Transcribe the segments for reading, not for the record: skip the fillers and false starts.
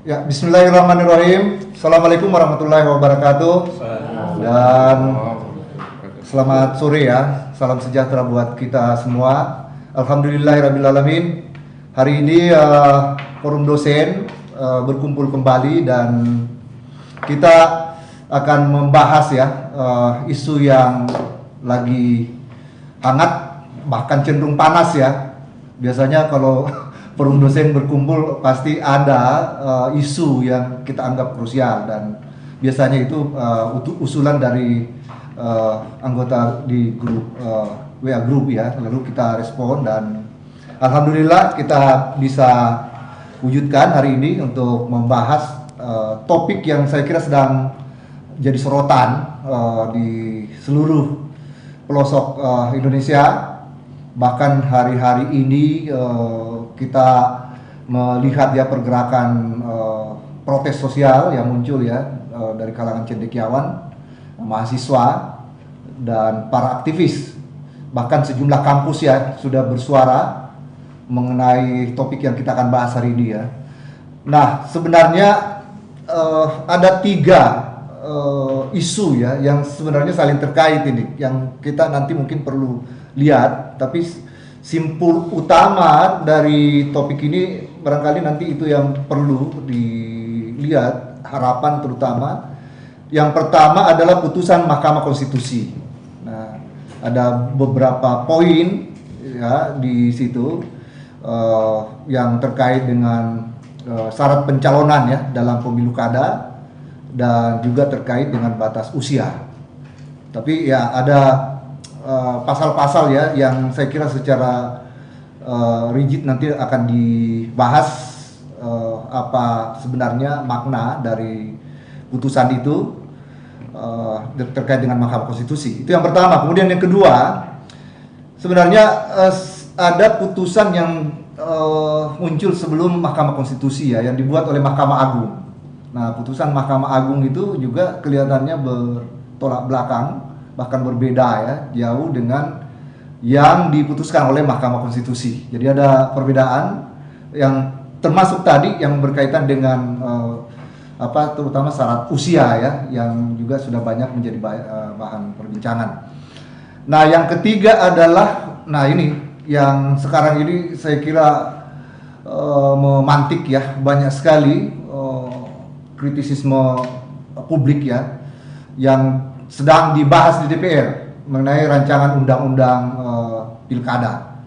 Ya, Bismillahirrahmanirrahim. Assalamualaikum warahmatullahi wabarakatuh. Dan selamat sore ya. Salam sejahtera buat kita semua. Alhamdulillahirrabbilalamin. Hari ini forum dosen berkumpul kembali dan kita akan membahas ya isu yang lagi hangat, bahkan cenderung panas ya. Biasanya kalau forum dosen berkumpul pasti ada isu yang kita anggap krusial dan biasanya itu usulan dari anggota di grup WA Group ya, lalu kita respon dan alhamdulillah kita bisa wujudkan hari ini untuk membahas topik yang saya kira sedang jadi sorotan di seluruh pelosok Indonesia. Bahkan hari-hari ini kita melihat ya pergerakan protes sosial yang muncul ya dari kalangan cendekiawan, mahasiswa dan para aktivis. Bahkan sejumlah kampus ya sudah bersuara mengenai topik yang kita akan bahas hari ini ya. Nah, sebenarnya ada tiga isu ya yang sebenarnya saling terkait ini, yang kita nanti mungkin perlu lihat, tapi simpul utama dari topik ini barangkali nanti itu yang perlu dilihat, harapan terutama. Yang pertama adalah putusan Mahkamah Konstitusi. Nah, ada beberapa poin ya di situ yang terkait dengan syarat pencalonan ya dalam pemilu kada dan juga terkait dengan batas usia. Tapi ya ada pasal-pasal ya yang saya kira secara rigid nanti akan dibahas apa sebenarnya makna dari putusan itu terkait dengan Mahkamah Konstitusi. Itu yang pertama. Kemudian yang kedua, sebenarnya ada putusan yang muncul sebelum Mahkamah Konstitusi ya, yang dibuat oleh Mahkamah Agung. Nah, putusan Mahkamah Agung itu juga kelihatannya bertolak belakang, bahkan berbeda ya, jauh dengan yang diputuskan oleh Mahkamah Konstitusi. Jadi ada perbedaan yang termasuk tadi yang berkaitan dengan terutama syarat usia ya, yang juga sudah banyak menjadi bahan perbincangan. Nah, yang ketiga adalah, nah ini yang sekarang ini saya kira memantik ya banyak sekali kritisisme publik ya, yang sedang dibahas di DPR mengenai rancangan undang-undang pilkada.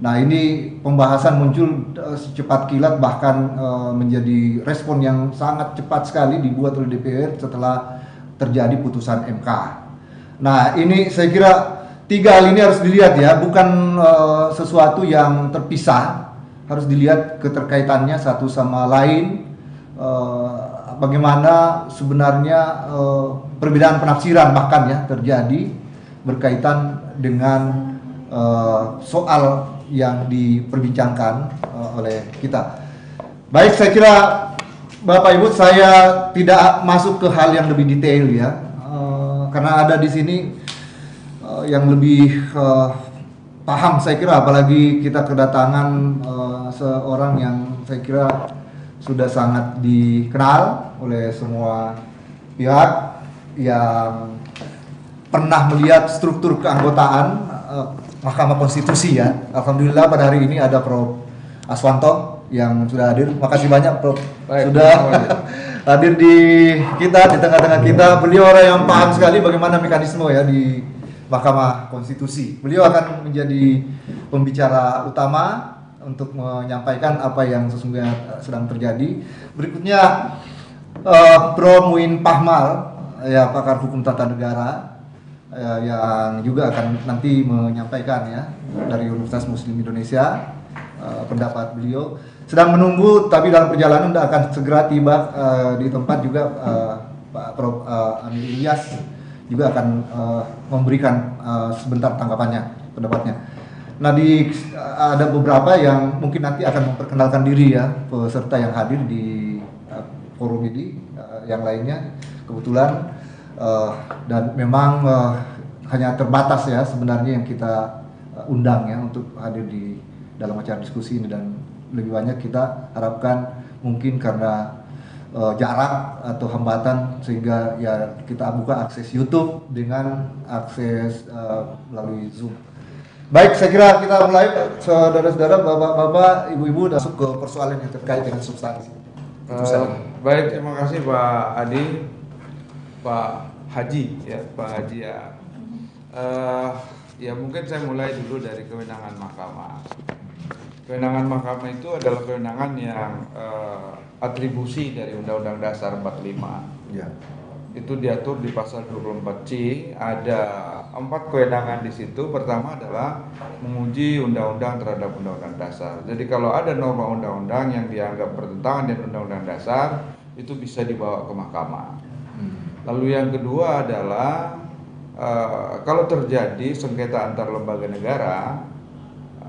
Nah, ini pembahasan muncul secepat kilat, bahkan menjadi respon yang sangat cepat sekali dibuat oleh DPR setelah terjadi putusan MK. Nah, ini saya kira tiga hal ini harus dilihat ya, bukan sesuatu yang terpisah, harus dilihat keterkaitannya satu sama lain. Bagaimana sebenarnya perbedaan penafsiran bahkan ya terjadi berkaitan dengan soal yang diperbincangkan oleh kita. Baik, saya kira Bapak Ibu, saya tidak masuk ke hal yang lebih detail ya, karena ada di sini yang lebih paham saya kira, apalagi kita kedatangan seorang yang saya kira sudah sangat dikenal oleh semua pihak yang pernah melihat struktur keanggotaan Mahkamah Konstitusi ya. Alhamdulillah pada hari ini ada Prof. Aswanto yang sudah hadir. Makasih banyak Prof. Sudah hadir di tengah-tengah kita. Beliau orang yang paham sekali bagaimana mekanisme ya di Mahkamah Konstitusi. Beliau akan menjadi pembicara utama untuk menyampaikan apa yang sesungguhnya sedang terjadi. Berikutnya Prof. Muin Pahmal ya, pakar hukum tata negara yang juga akan nanti menyampaikan ya dari Universitas Muslim Indonesia pendapat beliau. Sedang menunggu, tapi dalam perjalanan akan segera tiba di tempat juga Pak Prof. Amin Ilyas juga akan memberikan sebentar tanggapannya, pendapatnya. Nah, ada beberapa yang mungkin nanti akan memperkenalkan diri ya, peserta yang hadir di forum ini, yang lainnya kebetulan dan memang hanya terbatas ya sebenarnya yang kita undang ya untuk hadir di dalam acara diskusi ini, dan lebih banyak kita harapkan mungkin karena jarak atau hambatan, sehingga ya kita buka akses YouTube dengan akses melalui Zoom. Baik, saya kira kita mulai, saudara-saudara, bapak-bapak, ibu-ibu, masuk ke persoalan yang terkait dengan substansi. Baik, terima kasih Pak Adi, Pak Haji ya, Pak Haji ya. Ya mungkin saya mulai dulu dari kewenangan mahkamah. Kewenangan mahkamah itu adalah kewenangan yang atribusi dari Undang-Undang Dasar 45. Ya. Itu diatur di pasal 24C, ada 4 kewenangan di situ. Pertama adalah menguji undang-undang terhadap undang-undang dasar. Jadi kalau ada norma undang-undang yang dianggap bertentangan dengan undang-undang dasar, itu bisa dibawa ke mahkamah. Lalu yang kedua adalah kalau terjadi sengketa antar lembaga negara,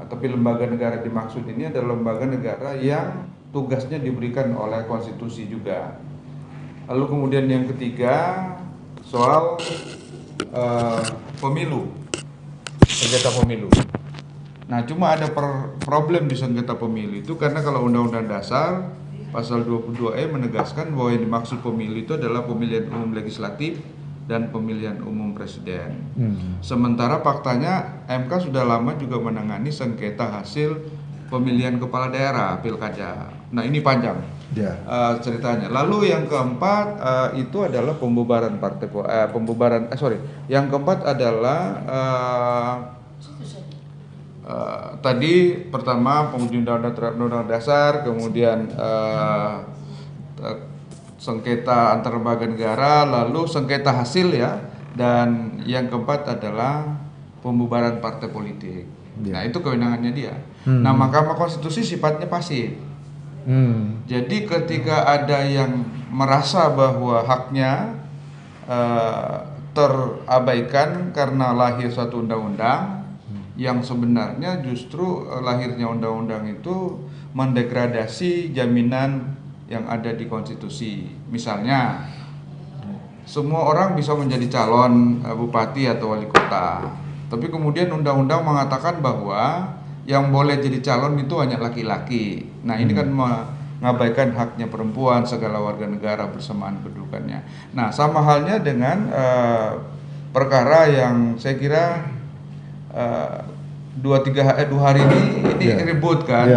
tapi lembaga negara dimaksud ini adalah lembaga negara yang tugasnya diberikan oleh konstitusi juga. Lalu kemudian yang ketiga soal pemilu, sengketa pemilu. Nah cuma ada problem di sengketa pemilu itu karena kalau Undang-Undang Dasar pasal 22E menegaskan bahwa yang dimaksud pemilu itu adalah pemilihan umum legislatif dan pemilihan umum presiden. Sementara faktanya MK sudah lama juga menangani sengketa hasil pemilihan kepala daerah pilkada. Nah ini panjang ceritanya. Lalu yang keempat itu adalah pembubaran partai Yang keempat adalah tadi pertama penguji undang-undang dasar, kemudian sengketa antar lembaga negara, lalu sengketa hasil ya, dan yang keempat adalah pembubaran partai politik. Nah itu kewenangannya dia. Nah Mahkamah Konstitusi sifatnya pasif. Jadi ketika ada yang merasa bahwa haknya terabaikan karena lahir suatu undang-undang, yang sebenarnya justru lahirnya undang-undang itu mendegradasi jaminan yang ada di konstitusi. Misalnya semua orang bisa menjadi calon bupati atau wali kota, tapi kemudian undang-undang mengatakan bahwa yang boleh jadi calon itu hanya laki-laki. Nah ini kan mengabaikan haknya perempuan, segala warga negara bersamaan kedudukannya. Nah sama halnya dengan perkara yang saya kira 2 hari ini ribut kan.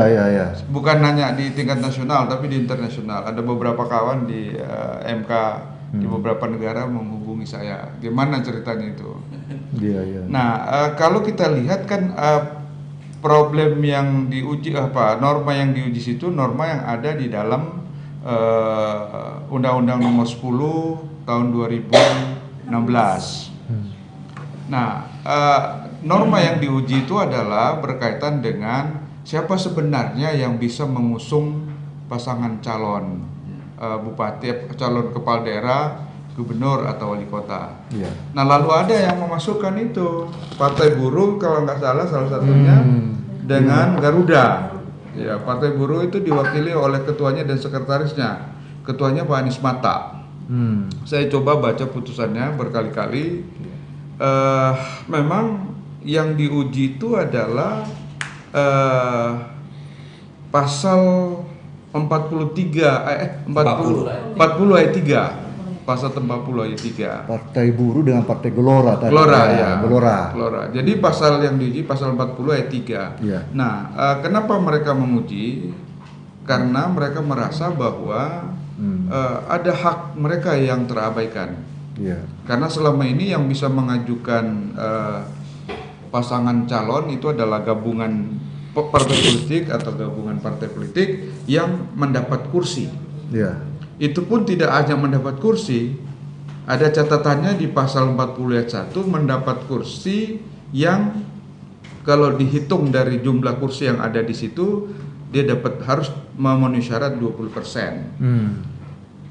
Bukan hanya di tingkat nasional tapi di internasional. Ada beberapa kawan di MK di beberapa negara menghubungi saya. Gimana ceritanya itu? Nah kalau kita lihat kan problem yang diuji norma yang diuji situ norma yang ada di dalam Undang-Undang Nomor 10 tahun 2016. Nah norma yang diuji itu adalah berkaitan dengan siapa sebenarnya yang bisa mengusung pasangan calon bupati, calon kepala daerah, gubernur atau wali kota. Nah lalu ada yang memasukkan itu Partai Buruh kalau nggak salah satunya dengan Garuda. Ya, Partai Buruh itu diwakili oleh ketuanya dan sekretarisnya. Ketuanya Pak Anies Mata. Saya coba baca putusannya berkali-kali. Memang yang diuji itu adalah pasal 40 ayat 3. Pasal 40 ayat 3. Partai Buruh dengan Partai Gelora tadi. Gelora. Jadi pasal yang diuji pasal 40 ayat 3. Nah, kenapa mereka menguji? Karena mereka merasa bahwa ada hak mereka yang terabaikan. Karena selama ini yang bisa mengajukan pasangan calon itu adalah gabungan partai politik atau gabungan partai politik yang mendapat kursi. Itu pun tidak hanya mendapat kursi, ada catatannya di pasal 40 ayat 1 mendapat kursi yang kalau dihitung dari jumlah kursi yang ada di situ dia harus memenuhi syarat 20%.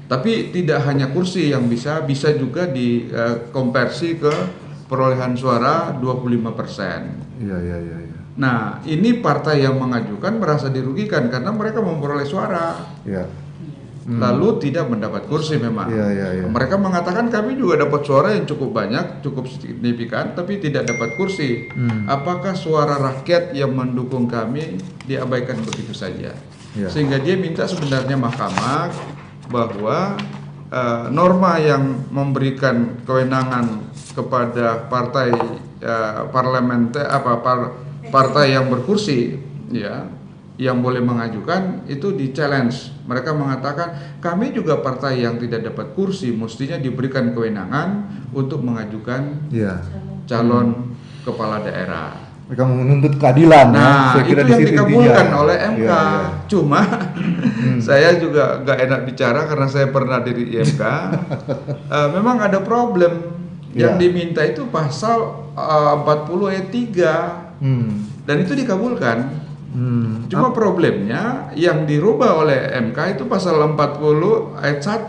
Tapi tidak hanya kursi yang bisa juga dikonversi ke perolehan suara 25%. Nah, ini partai yang mengajukan merasa dirugikan karena mereka memperoleh suara. Lalu tidak mendapat kursi memang. Mereka mengatakan kami juga dapat suara yang cukup banyak, cukup signifikan, tapi tidak dapat kursi. Apakah suara rakyat yang mendukung kami diabaikan begitu saja? Sehingga dia minta sebenarnya mahkamah bahwa norma yang memberikan kewenangan kepada partai partai yang berkursi, ya, yang boleh mengajukan itu di challenge. Mereka mengatakan kami juga partai yang tidak dapat kursi mestinya diberikan kewenangan untuk mengajukan calon kepala daerah. Mereka menuntut keadilan. Nah, itu yang dikabulkan oleh MK. Cuma saya juga nggak enak bicara karena saya pernah di MK. Memang ada problem yang diminta itu pasal 40 ayat 3 dan itu dikabulkan. Cuma problemnya yang dirubah oleh MK itu pasal 40 ayat 1.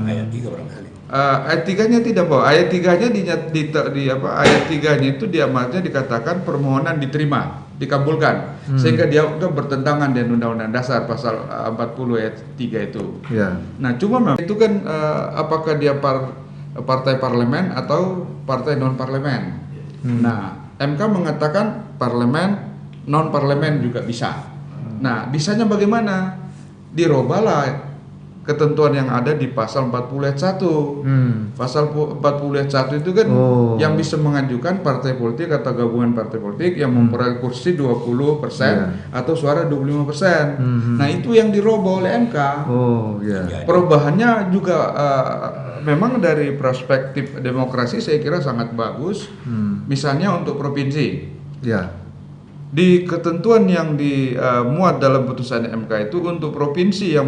Ayat 3 barangkali. Ayat 3-nya tidak, bahwa ayat 3-nya ayat 3-nya itu diamatnya dikatakan permohonan diterima, dikabulkan, sehingga dia bertentangan dengan Undang-Undang Dasar pasal 40 ayat 3 itu. Nah, cuma memang itu kan apakah dia partai parlemen atau partai non parlemen. Nah, MK mengatakan parlemen, non parlemen juga bisa. Nah, bisanya bagaimana? Dirobahlah ketentuan yang ada di pasal 40 ayat 1. Pasal 40 ayat 1 itu kan yang bisa mengajukan partai politik atau gabungan partai politik yang memperoleh kursi 20% atau suara 25%. Nah, itu yang dirubah oleh MK. Perubahannya juga memang dari perspektif demokrasi saya kira sangat bagus. Misalnya untuk provinsi. Di ketentuan yang dimuat dalam putusan MK itu untuk provinsi yang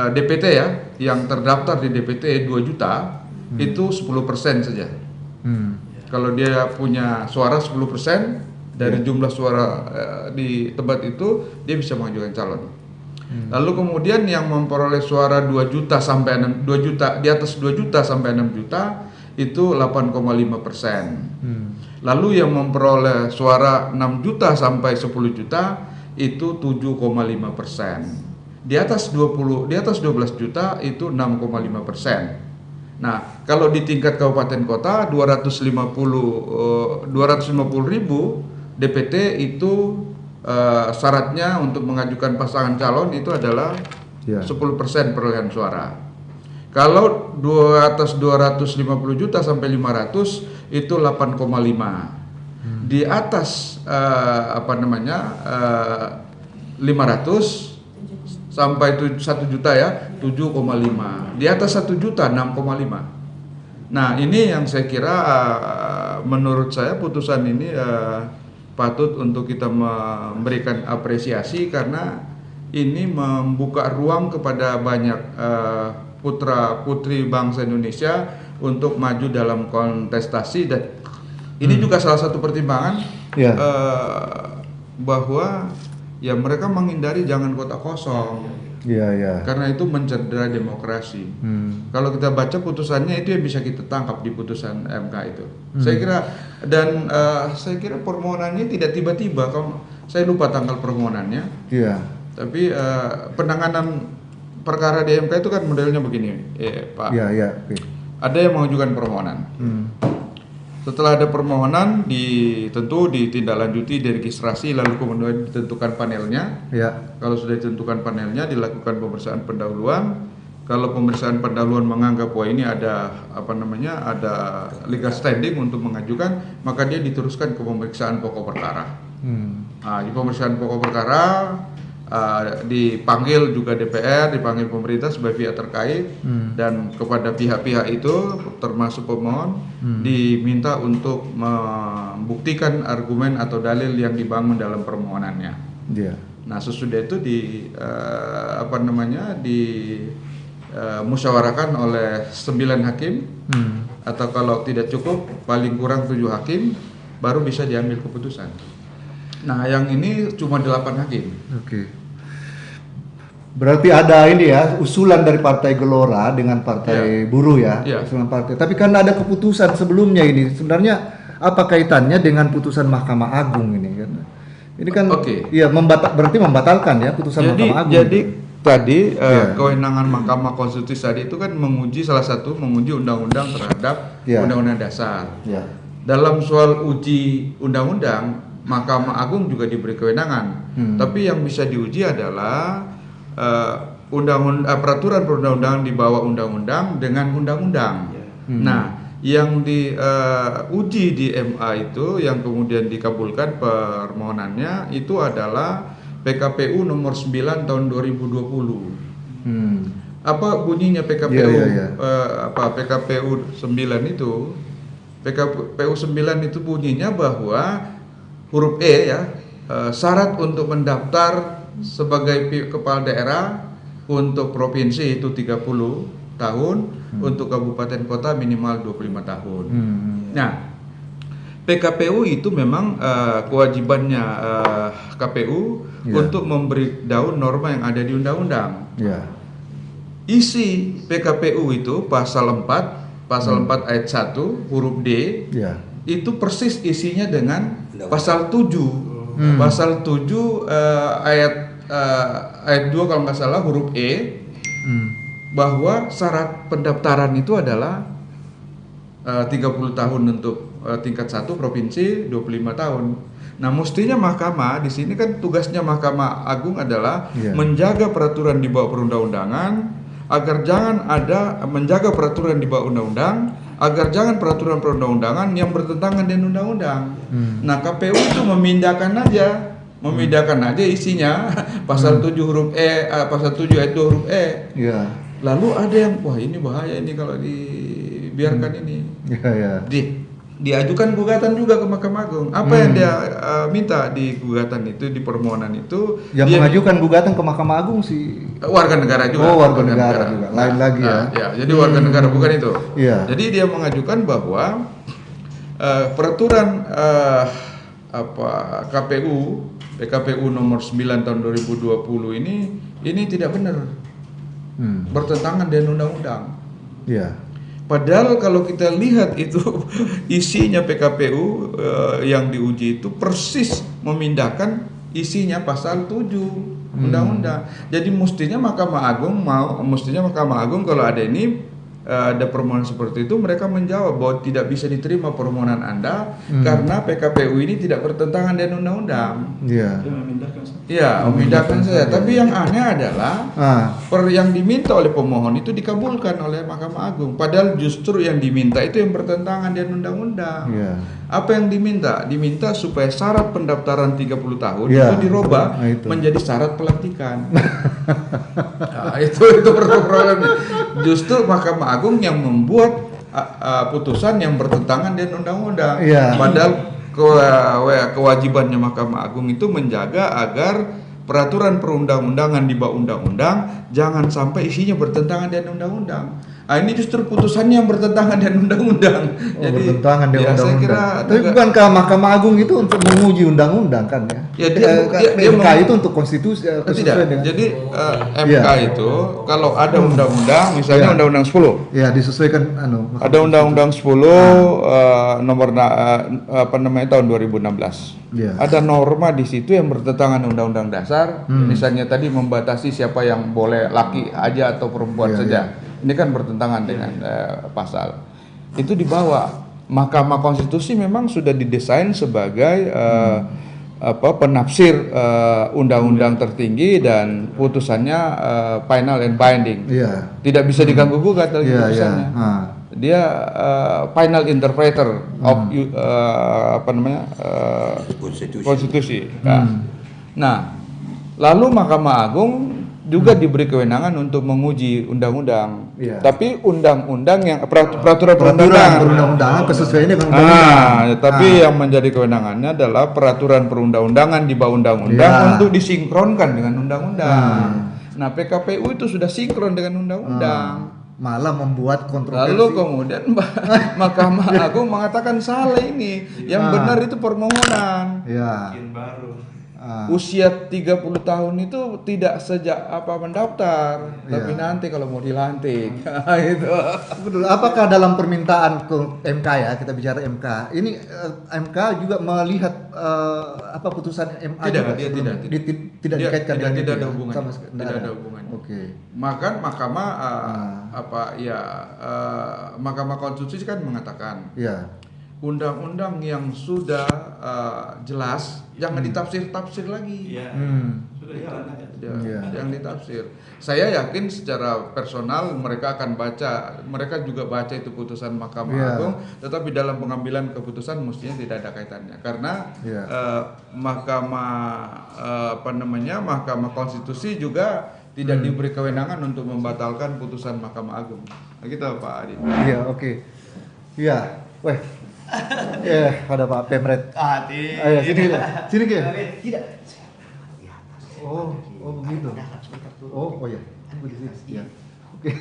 DPT ya, yang terdaftar di DPT 2 juta itu 10% saja. Kalau dia punya suara 10% dari jumlah suara di tempat itu, dia bisa mengajukan calon. Lalu kemudian yang memperoleh suara 2 juta sampai 2 juta, di atas 2 juta sampai 6 juta itu 8,5%. Lalu yang memperoleh suara 6 juta sampai 10 juta itu 7,5%. Di atas 12 juta itu 6,5%. Nah, kalau di tingkat kabupaten kota 250 ribu DPT itu syaratnya untuk mengajukan pasangan calon itu adalah 10% perolehan suara. Kalau atas 250 juta sampai 500 itu 8,5. Di atas 500 sampai 1 juta ya 7,5. Di atas 1 juta 6,5. Nah, ini yang saya kira menurut saya putusan ini patut untuk kita memberikan apresiasi karena ini membuka ruang kepada banyak putra putri bangsa Indonesia untuk maju dalam kontestasi, dan ini juga salah satu pertimbangan bahwa ya mereka menghindari jangan kota kosong. Karena itu mencederai demokrasi. Kalau kita baca putusannya itu yang bisa kita tangkap di putusan MK itu. Saya kira dan saya kira permohonannya tidak tiba-tiba. Kalau saya lupa tanggal permohonannya. Tapi penanganan perkara di MK itu kan modelnya begini, Pak. Ada yang mengajukan permohonan. Setelah ada permohonan, tentu ditindaklanjuti, diregistrasi, lalu kemudian ditentukan panelnya. Kalau sudah ditentukan panelnya, dilakukan pemeriksaan pendahuluan. Kalau pemeriksaan pendahuluan menganggap bahwa ini ada ada legal standing untuk mengajukan, maka dia diteruskan ke pemeriksaan pokok perkara. Di pemeriksaan pokok perkara dipanggil juga DPR, dipanggil pemerintah sebagai pihak terkait, dan kepada pihak-pihak itu termasuk pemohon diminta untuk membuktikan argumen atau dalil yang dibangun dalam permohonannya. Nah, sesudah itu musyawarahkan oleh 9 hakim, atau kalau tidak cukup paling kurang 7 hakim, baru bisa diambil keputusan. Nah, yang ini cuma 8 hakim. Berarti ada ini ya, usulan dari Partai Gelora dengan Partai Buruh ya, usulan partai. Tapi kan ada keputusan sebelumnya ini. Sebenarnya apa kaitannya dengan putusan Mahkamah Agung ini kan? Ini kan berarti membatalkan ya putusan Mahkamah Agung. Jadi tadi kewenangan Mahkamah Konstitusi tadi itu kan menguji undang-undang terhadap Undang-Undang Dasar. Dalam soal uji undang-undang, Mahkamah Agung juga diberi kewenangan. Tapi yang bisa diuji adalah peraturan perundang-undangan di bawah undang-undang dengan undang-undang. Nah, yang diuji di MA itu yang kemudian dikabulkan permohonannya itu adalah PKPU nomor 9 tahun 2020. Apa bunyinya PKPU? PKPU 9 itu PKPU 9 itu bunyinya bahwa huruf E ya, syarat untuk mendaftar sebagai kepala daerah untuk provinsi itu 30 tahun, untuk kabupaten kota minimal 25 tahun. Nah, PKPU itu memang kewajibannya KPU untuk memberitahu norma yang ada di undang-undang. Isi PKPU itu pasal 4 ayat 1 huruf D itu persis isinya dengan pasal 7. Pasal 7 ayat 2 kalau nggak salah huruf E, bahwa syarat pendaftaran itu adalah 30 tahun untuk tingkat 1 provinsi, 25 tahun. Nah, mestinya mahkamah di sini kan tugasnya Mahkamah Agung adalah menjaga peraturan di bawah perundang-undangan, agar jangan ada menjaga peraturan di bawah undang-undang, agar jangan peraturan perundang-undangan yang bertentangan dengan undang-undang. Nah, KPU itu memindahkan aja isinya pasal 7 huruf E, pasal 7 ayat 2 huruf E. Lalu ada yang wah ini bahaya ini kalau dibiarkan ini. Diajukan gugatan juga ke Mahkamah Agung. Apa yang dia minta di gugatan itu, di permohonan itu? Yang mengajukan gugatan ke Mahkamah Agung sih warga negara juga. Warga negara juga. Lain lagi ya. Jadi warga negara bukan itu. Jadi dia mengajukan bahwa peraturan PKPU nomor 9 tahun 2020 ini tidak benar. Bertentangan dengan undang-undang. Padahal kalau kita lihat itu isinya PKPU yang diuji itu persis memindahkan isinya pasal 7 undang-undang. Jadi mestinya Mahkamah Agung kalau ada ada permohonan seperti itu, mereka menjawab bahwa tidak bisa diterima permohonan Anda karena PKPU ini tidak bertentangan dengan undang-undang. Memindahkan saja. Tapi yang aneh adalah yang diminta oleh pemohon itu dikabulkan oleh Mahkamah Agung. Padahal justru yang diminta itu yang bertentangan dengan undang-undang. Apa yang diminta? Diminta supaya syarat pendaftaran 30 tahun itu dirubah menjadi syarat pelantikan. Itu problemnya. Justru Mahkamah Agung yang membuat putusan yang bertentangan dengan undang-undang. Padahal kewajibannya Mahkamah Agung itu menjaga agar peraturan perundang-undangan di bawah undang-undang jangan sampai isinya bertentangan dengan undang-undang. Ini justru putusannya yang bertentangan dengan undang-undang. Jadi bertentangan dengan undang-undang. Tapi bukankah Mahkamah Agung itu untuk menguji undang-undang kan ya? MK itu untuk konstitusi. Tidak. Jadi MK itu kalau ada undang-undang, misalnya Undang-Undang 10. Disesuaikan ada Undang-Undang 10 nomor tahun 2016. Ada norma di situ yang bertentangan Undang-Undang Dasar. Misalnya tadi membatasi siapa yang boleh laki aja atau perempuan saja. Ini kan bertentangan dengan pasal. Itu dibawa. Mahkamah Konstitusi memang sudah didesain sebagai penafsir undang-undang tertinggi dan putusannya final and binding. Tidak bisa diganggu gugat lagi putusannya. Dia final interpreter of konstitusi. Nah, lalu Mahkamah Agung juga diberi kewenangan untuk menguji undang-undang. Tapi undang-undang yang peraturan perundang-undangan kesesuaiannya dengan undang-undang. Tapi yang menjadi kewenangannya adalah peraturan perundang-undangan di bawah undang-undang untuk disinkronkan dengan undang-undang. Nah, PKPU itu sudah sinkron dengan undang-undang. Malah membuat kontroversi. Lalu kemudian Mahkamah Agung mengatakan salah ini. Yang benar itu permohonan. Usia 30 tahun itu tidak sejak mendaftar, tapi nanti kalau mau dilantik. Itu. Betul. Apakah dalam permintaan ke MK kita bicara MK, ini MK juga melihat putusan MA tidak, juga? Tidak dikaitkan dengan tidak ada hubungan. Tidak ada hubungan. Maka Mahkamah Mahkamah Konstitusi kan mengatakan undang-undang yang sudah jelas jangan ditafsir-tafsir lagi. Sudah jalan aja. saja yang ditafsir. Saya yakin secara personal mereka akan baca, mereka juga baca itu putusan Mahkamah Agung, tetapi dalam pengambilan keputusan mestinya tidak ada kaitannya karena Mahkamah Konstitusi juga tidak diberi kewenangan untuk membatalkan putusan Mahkamah Agung. Gitu Pak Adi. Iya, oke. Iya, weh. Ada Pak Pemret. Ayo sini Ki. Tidak. Oh begitu. Oh ya. Ya. Oke.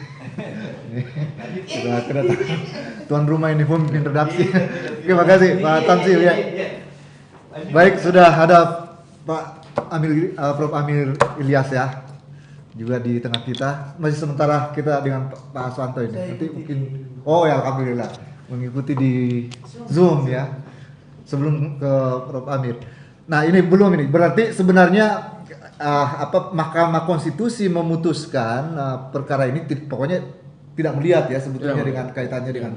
Sudah kedatangan tuan rumah ini pemimpin redaksi. Oke, makasih Pak Tamsil ya. Baik, sudah ada Pak Prof. Amir Ilyas ya. Juga di tengah kita. Masih sementara kita dengan Pak Aswanto ini. Nanti mungkin alhamdulillah mengikuti di Zoom ya. Sebelum ke Prof. Amir. Nah, ini belum ini. Berarti sebenarnya Mahkamah Konstitusi memutuskan perkara ini pokoknya tidak melihat ya sebetulnya dengan kaitannya dengan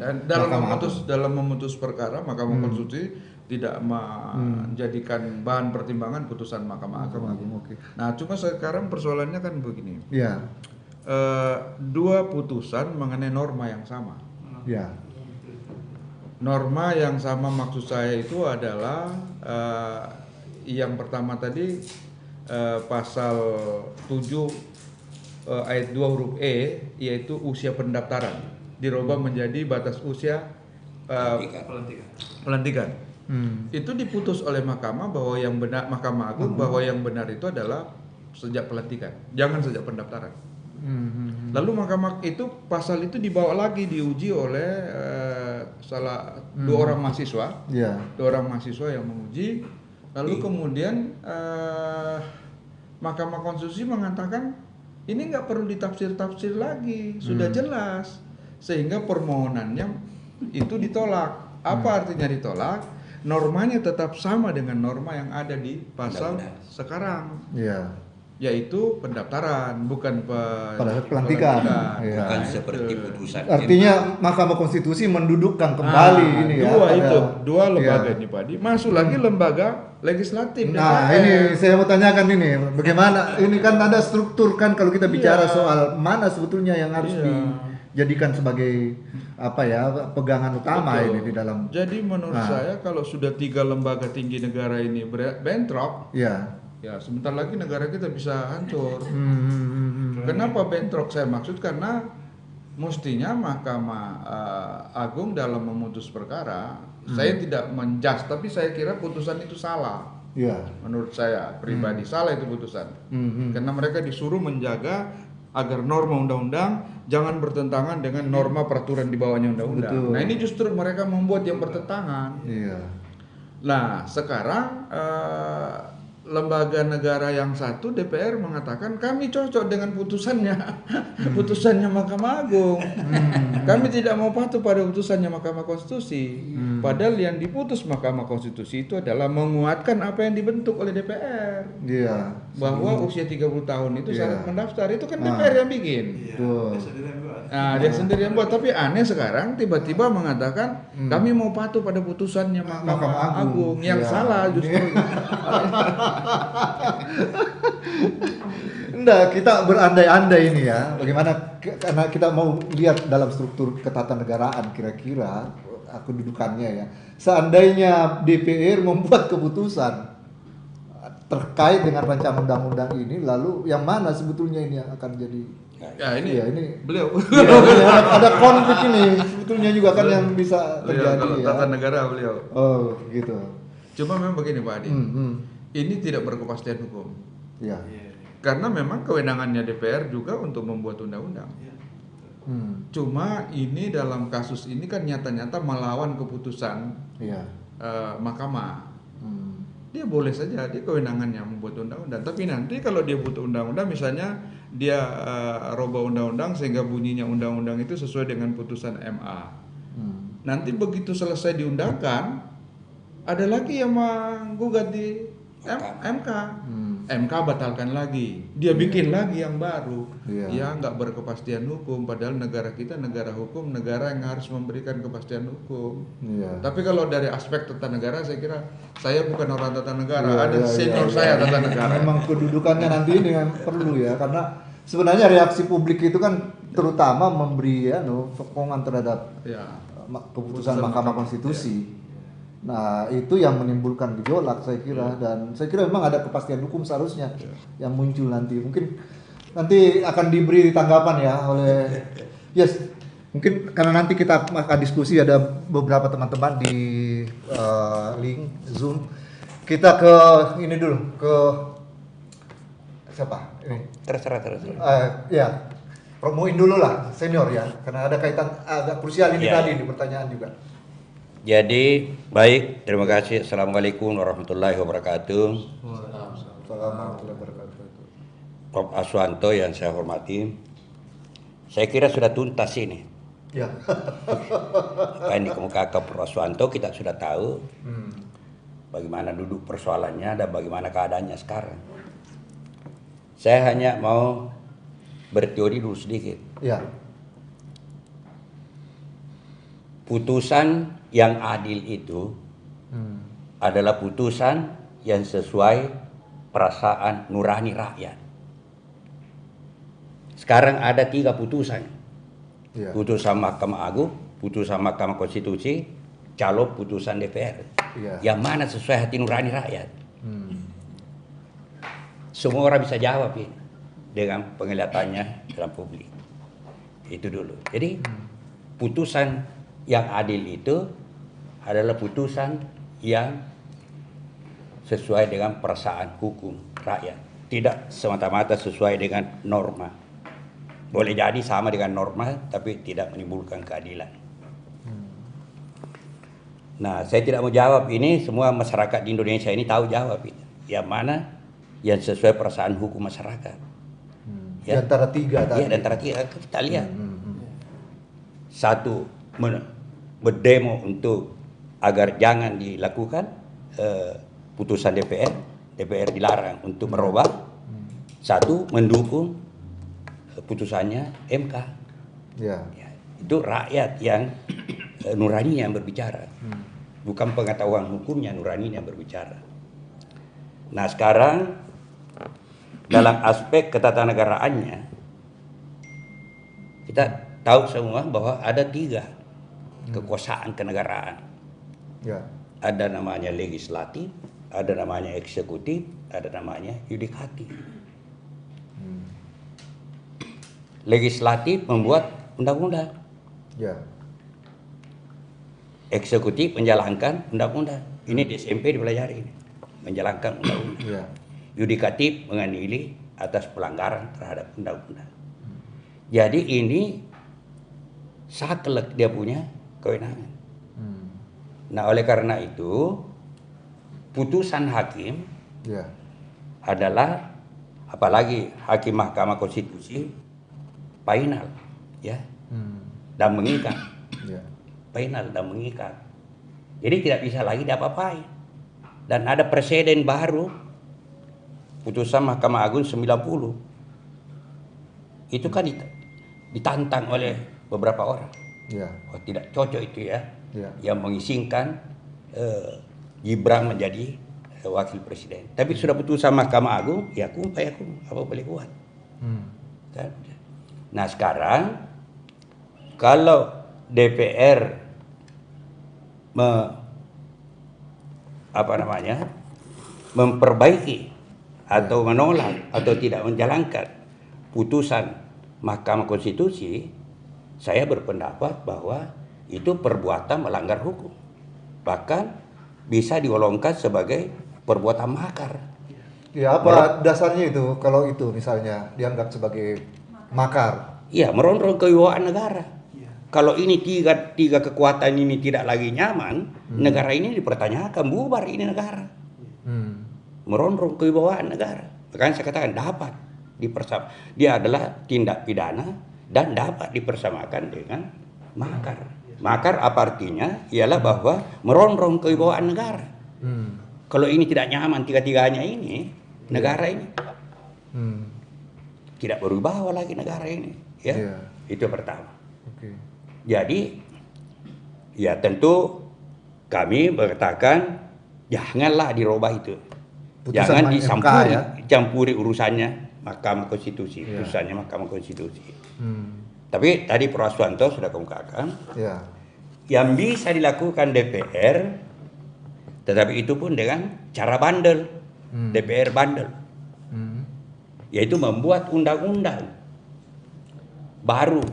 dalam memutus perkara Mahkamah Konstitusi tidak menjadikan bahan pertimbangan putusan Mahkamah Agung. Okay. Nah, cuma sekarang persoalannya kan begini. Ya. Dua putusan mengenai norma yang sama. Ya. Norma yang sama maksud saya itu adalah yang pertama tadi pasal 7 ayat 2 huruf E, yaitu usia pendaftaran dirubah menjadi batas usia pelantikan. Itu diputus oleh Mahkamah bahwa yang benar, Mahkamah Agung bahwa yang benar itu adalah sejak pelantikan, jangan sejak pendaftaran. Lalu Mahkamah itu pasal itu dibawa lagi diuji oleh dua orang mahasiswa, dua orang mahasiswa yang menguji. Lalu kemudian Mahkamah Konstitusi mengatakan ini nggak perlu ditafsir-tafsir lagi, sudah jelas, sehingga permohonannya itu ditolak. Apa artinya ditolak? Normanya tetap sama dengan norma yang ada di pasal sekarang, yaitu pendaftaran, bukan pelantikan. Bukan seperti putusan. Artinya Mahkamah Konstitusi mendudukkan kembali ini dua lembaga ini Pak Di. Masuk lagi lembaga legislatif. Nah, ini saya mau tanyakan ini, bagaimana ini kan ada struktur kan kalau kita bicara soal mana sebetulnya yang harus dijadikan sebagai pegangan utama. Betul. Ini di dalam. Jadi menurut saya kalau sudah 3 lembaga tinggi negara ini bentrok, ya sebentar lagi negara kita bisa hancur. Kenapa bentrok? Saya maksud karena mestinya Mahkamah Agung dalam memutus perkara, saya tidak menjudge, tapi saya kira putusan itu salah. Menurut saya pribadi salah itu putusan. Karena mereka disuruh menjaga agar norma undang-undang jangan bertentangan dengan norma peraturan di bawahnya undang-undang. Nah, ini justru mereka membuat yang bertentangan. Nah, sekarang lembaga negara yang satu DPR mengatakan kami cocok dengan putusannya Mahkamah Agung. Kami tidak mau patuh pada putusannya Mahkamah Konstitusi. Padahal yang diputus Mahkamah Konstitusi itu adalah menguatkan apa yang dibentuk oleh DPR. Bahwa usia 30 tahun itu syarat mendaftar, itu kan DPR yang bikin. Nah, dia sendiri yang buat. Tapi aneh sekarang tiba-tiba mengatakan kami mau patuh pada putusannya Mahkamah Agung. Yang salah justru. Enggak, kita berandai-andai ini ya. Bagaimana karena kita mau lihat dalam struktur ketatanegaraan kira-kira kedudukannya ya. Seandainya DPR membuat keputusan terkait dengan rancangan undang-undang ini, lalu yang mana sebetulnya ini yang akan jadi ini beliau. Ada konflik ini sebetulnya juga kan yang bisa terjadi kalau tata negara beliau. Oh, gitu. Cuma memang begini Pak Adi. Ini tidak berkepastian hukum. Karena memang kewenangannya DPR juga untuk membuat undang-undang. Cuma ini dalam kasus ini kan nyata-nyata melawan keputusan mahkamah. Dia boleh saja, dia kewenangannya membuat undang-undang. Tapi nanti kalau dia buat undang-undang, misalnya dia rubah undang-undang sehingga bunyinya undang-undang itu sesuai dengan putusan MA. Nanti begitu selesai diundangkan, ada lagi yang menggugat di MK. MK batalkan lagi, dia bikin lagi yang baru. Ya nggak berkepastian hukum, padahal negara kita negara hukum, negara yang harus memberikan kepastian hukum. Tapi kalau dari aspek tata negara saya kira saya bukan orang tata negara, Iya, ada iya, senior iya. saya tata negara. Memang kedudukannya nanti ini yang perlu ya, karena sebenarnya reaksi publik itu kan terutama memberi sokongan terhadap Ya. keputusan Mahkamah Konstitusi. Nah, itu yang menimbulkan gejolak saya kira, dan saya kira memang ada kepastian hukum seharusnya yang muncul nanti. Mungkin nanti akan diberi tanggapan ya oleh mungkin karena nanti kita akan diskusi, ada beberapa teman-teman di link Zoom. Kita ke ini dulu, ke siapa? Ini. Terserah. Ya, promoin dulu lah senior ya, karena ada kaitan agak krusial ini Ya. tadi di pertanyaan juga. Jadi baik, terima kasih. Assalamualaikum warahmatullahi wabarakatuh. Assalamualaikum warahmatullahi wabarakatuh. Prof. Aswanto yang saya hormati, saya kira sudah tuntas ini. Ya. Apa yang dikemukakan Prof. Aswanto kita sudah tahu bagaimana duduk persoalannya dan bagaimana keadaannya sekarang. Saya hanya mau berteori dulu sedikit. Ya. Putusan yang adil itu adalah putusan yang sesuai perasaan nurani rakyat. Sekarang ada 3 putusan. Ya. Putusan Mahkamah Agung, putusan Mahkamah Konstitusi, calon putusan DPR. Ya. Yang mana sesuai hati nurani rakyat. Semua orang bisa jawab ini dengan penglihatannya dalam publik. Itu dulu. Jadi putusan yang adil itu adalah putusan yang sesuai dengan perasaan hukum rakyat. Tidak semata-mata sesuai dengan norma. Boleh jadi sama dengan norma, tapi tidak menimbulkan keadilan. Nah, saya tidak mau jawab ini, semua masyarakat di Indonesia ini tahu jawab itu. Yang mana yang sesuai perasaan hukum masyarakat. Di antara 3 tadi. Iya, di antara 3 kita lihat. Satu, berdemo untuk agar jangan dilakukan putusan DPR dilarang untuk merubah. Satu, mendukung putusannya MK. Ya. Ya, itu rakyat yang nurani yang berbicara, bukan pengetahuan hukumnya, nurani yang berbicara. Nah, sekarang dalam aspek ketatanegaraannya kita tahu semua bahwa ada 3 kekuasaan kenegaraan. Ya. Ada namanya legislatif, ada namanya eksekutif, ada namanya yudikatif. Legislatif membuat undang-undang, Ya. eksekutif menjalankan undang-undang. Ini di SMP dipelajari, menjalankan undang-undang. Ya. Yudikatif mengadili atas pelanggaran terhadap undang-undang. Jadi ini saklek dia punya kewenangan. Nah, oleh karena itu putusan hakim Ya. adalah, apalagi hakim Mahkamah Konstitusi, final, ya, dan mengikat, Ya. final dan mengikat. Jadi tidak bisa lagi diapa-apain. Dan ada presiden baru, putusan Mahkamah Agung 90. Itu kan ditantang oleh beberapa orang. Ya. Oh, tidak cocok itu ya. Ya. Yang mengizinkan Gibran menjadi wakil presiden. Tapi sudah putusan Mahkamah Agung, ya apa boleh buat. Kan? Nah, sekarang kalau DPR memperbaiki atau menolak atau tidak menjalankan putusan Mahkamah Konstitusi, saya berpendapat bahwa itu perbuatan melanggar hukum. Bahkan bisa digolongkan sebagai perbuatan makar. Ya, apa dasarnya itu kalau itu misalnya dianggap sebagai makar? Iya, merongrong kewibawaan negara. Kalau ini tiga kekuatan ini tidak lagi nyaman, negara ini dipertanyakan, bubar ini negara. Merongrong kewibawaan negara. Makanya saya katakan dapat dia adalah tindak pidana dan dapat dipersamakan dengan makar. Makar apa artinya? Ialah bahwa merongrong kewibawaan negara. Kalau ini tidak nyaman tiga-tiganya ini, negara ini tidak berwibawa lagi negara ini. Ya, itu pertama. Okay. Jadi, ya tentu kami mengatakan janganlah dirubah itu. Putusan Jangan MK, ya? campuri urusannya Mahkamah Konstitusi, urusannya Mahkamah Konstitusi. Tapi tadi Prof. Aswanto sudah kemukakan, yang bisa dilakukan DPR, tetapi itu pun dengan cara bandel, DPR bandel, yaitu membuat undang-undang baru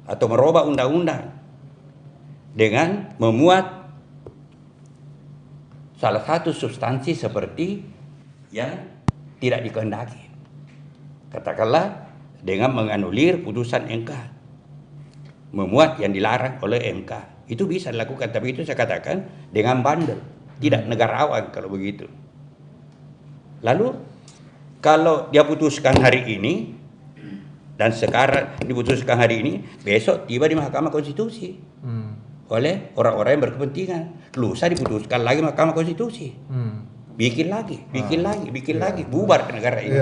atau merubah undang-undang dengan memuat salah satu substansi seperti yang tidak dikehendaki. Katakanlah dengan menganulir putusan MK, memuat yang dilarang oleh MK. Itu bisa dilakukan, tapi itu saya katakan dengan bandel, tidak negarawan kalau begitu. Lalu kalau dia putuskan hari ini dan sekarang diputuskan hari ini, besok tiba di Mahkamah Konstitusi oleh orang-orang yang berkepentingan, lusa diputuskan lagi Mahkamah Konstitusi, bikin lagi, bubar negara ini.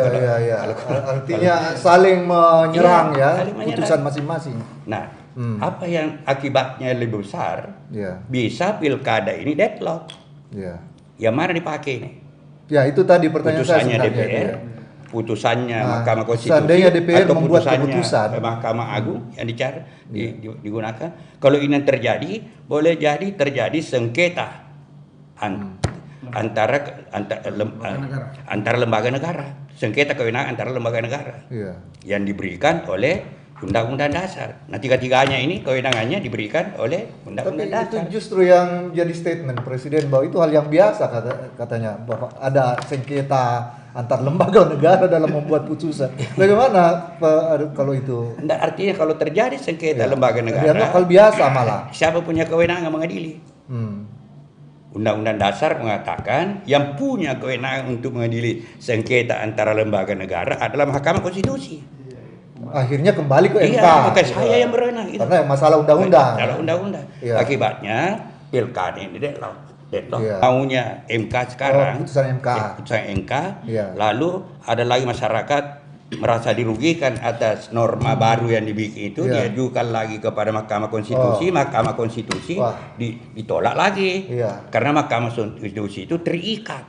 Artinya saling menyerang, saling menyerang. Putusan masing-masing. Nah, apa yang akibatnya lebih besar? Bisa pilkada ini deadlock. Yang mana dipakai ini? Ya, itu tadi pertanyaan saya putusannya sebenarnya. DPR, putusannya Mahkamah Konstitusi, seandainya DPR atau membuat putusannya keputusan Mahkamah Agung yang digunakan. Kalau ini yang terjadi, boleh jadi terjadi sengketa antara lembaga negara, sengketa kewenangan antara lembaga negara yang diberikan oleh Undang-Undang Dasar. Nah, tiga-tiganya ini kewenangannya diberikan oleh Undang-Undang Dasar. Tapi itu justru yang jadi statement Presiden bahwa itu hal yang biasa katanya, bahwa ada sengketa antar lembaga negara dalam membuat putusan. Bagaimana kalau itu? Nah, artinya kalau terjadi sengketa lembaga negara, hal biasa malah. Siapa punya kewenangan mengadili? Undang-Undang Dasar mengatakan yang punya kewenangan untuk mengadili sengketa antara lembaga negara adalah Mahkamah Konstitusi. Akhirnya kembali ke MK. Iya, maka saya yang berwenang itu. Karena masalah undang-undang. Masalah undang-undang. Akibatnya pilkada ini deadlock. Maunya MK sekarang. Putusan MK. Putusan MK. Lalu ada lagi masyarakat merasa dirugikan atas norma baru yang dibikin itu, diajukan lagi kepada Mahkamah Konstitusi. Mahkamah Konstitusi ditolak lagi. Karena Mahkamah Konstitusi itu terikat.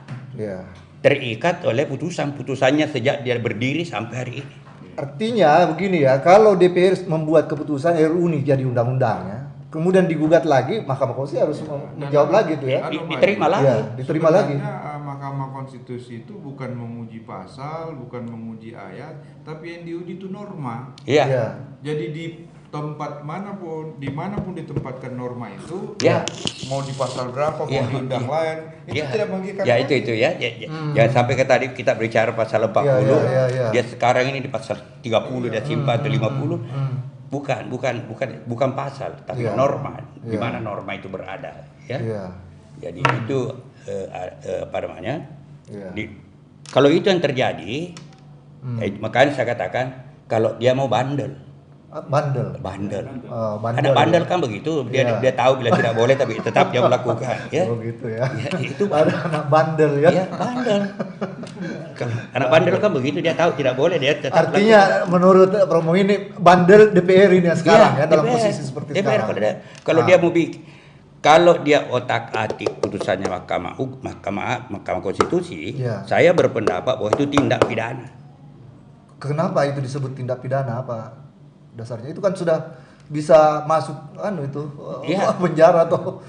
Terikat oleh putusannya sejak dia berdiri sampai hari ini. Artinya begini ya, kalau DPR membuat keputusan RUU ini jadi undang-undang ya, kemudian digugat lagi, Mahkamah Konstitusi harus menjawab lagi itu ya. Diterima lagi. Diterima lagi. Mahkamah Konstitusi itu bukan menguji pasal, bukan menguji ayat, tapi yang diuji itu norma. Iya. Jadi di tempat manapun, dimanapun ditempatkan norma itu, mau di pasal berapa, mau di undang lain, itu tidak merugikan. Ya itu ya. Jangan sampai tadi kita bicara pasal 40, dia sekarang ini di pasal 30 dia simpan atau 50. Bukan pasal, tapi norma. Di mana norma itu berada, ya. Jadi itu apa namanya? Kalau itu yang terjadi, makanya saya katakan kalau dia mau bandel. Bandel. Anak bandel kan begitu, dia tahu bila tidak boleh tapi tetap dia melakukan, ya. Oh gitu ya. Itu ada anak bandel ya. Iya, bandel. Anak bandel kan begitu, dia tahu tidak boleh, dia tetap. Artinya menurut Romo ini bandel DPR ini sekarang dalam posisi seperti DPR, sekarang. Kalau dia mau kalau dia otak-atik putusannya Mahkamah Konstitusi, saya berpendapat bahwa itu tindak pidana. Kenapa itu disebut tindak pidana, apa dasarnya? Itu kan sudah bisa masuk penjara atau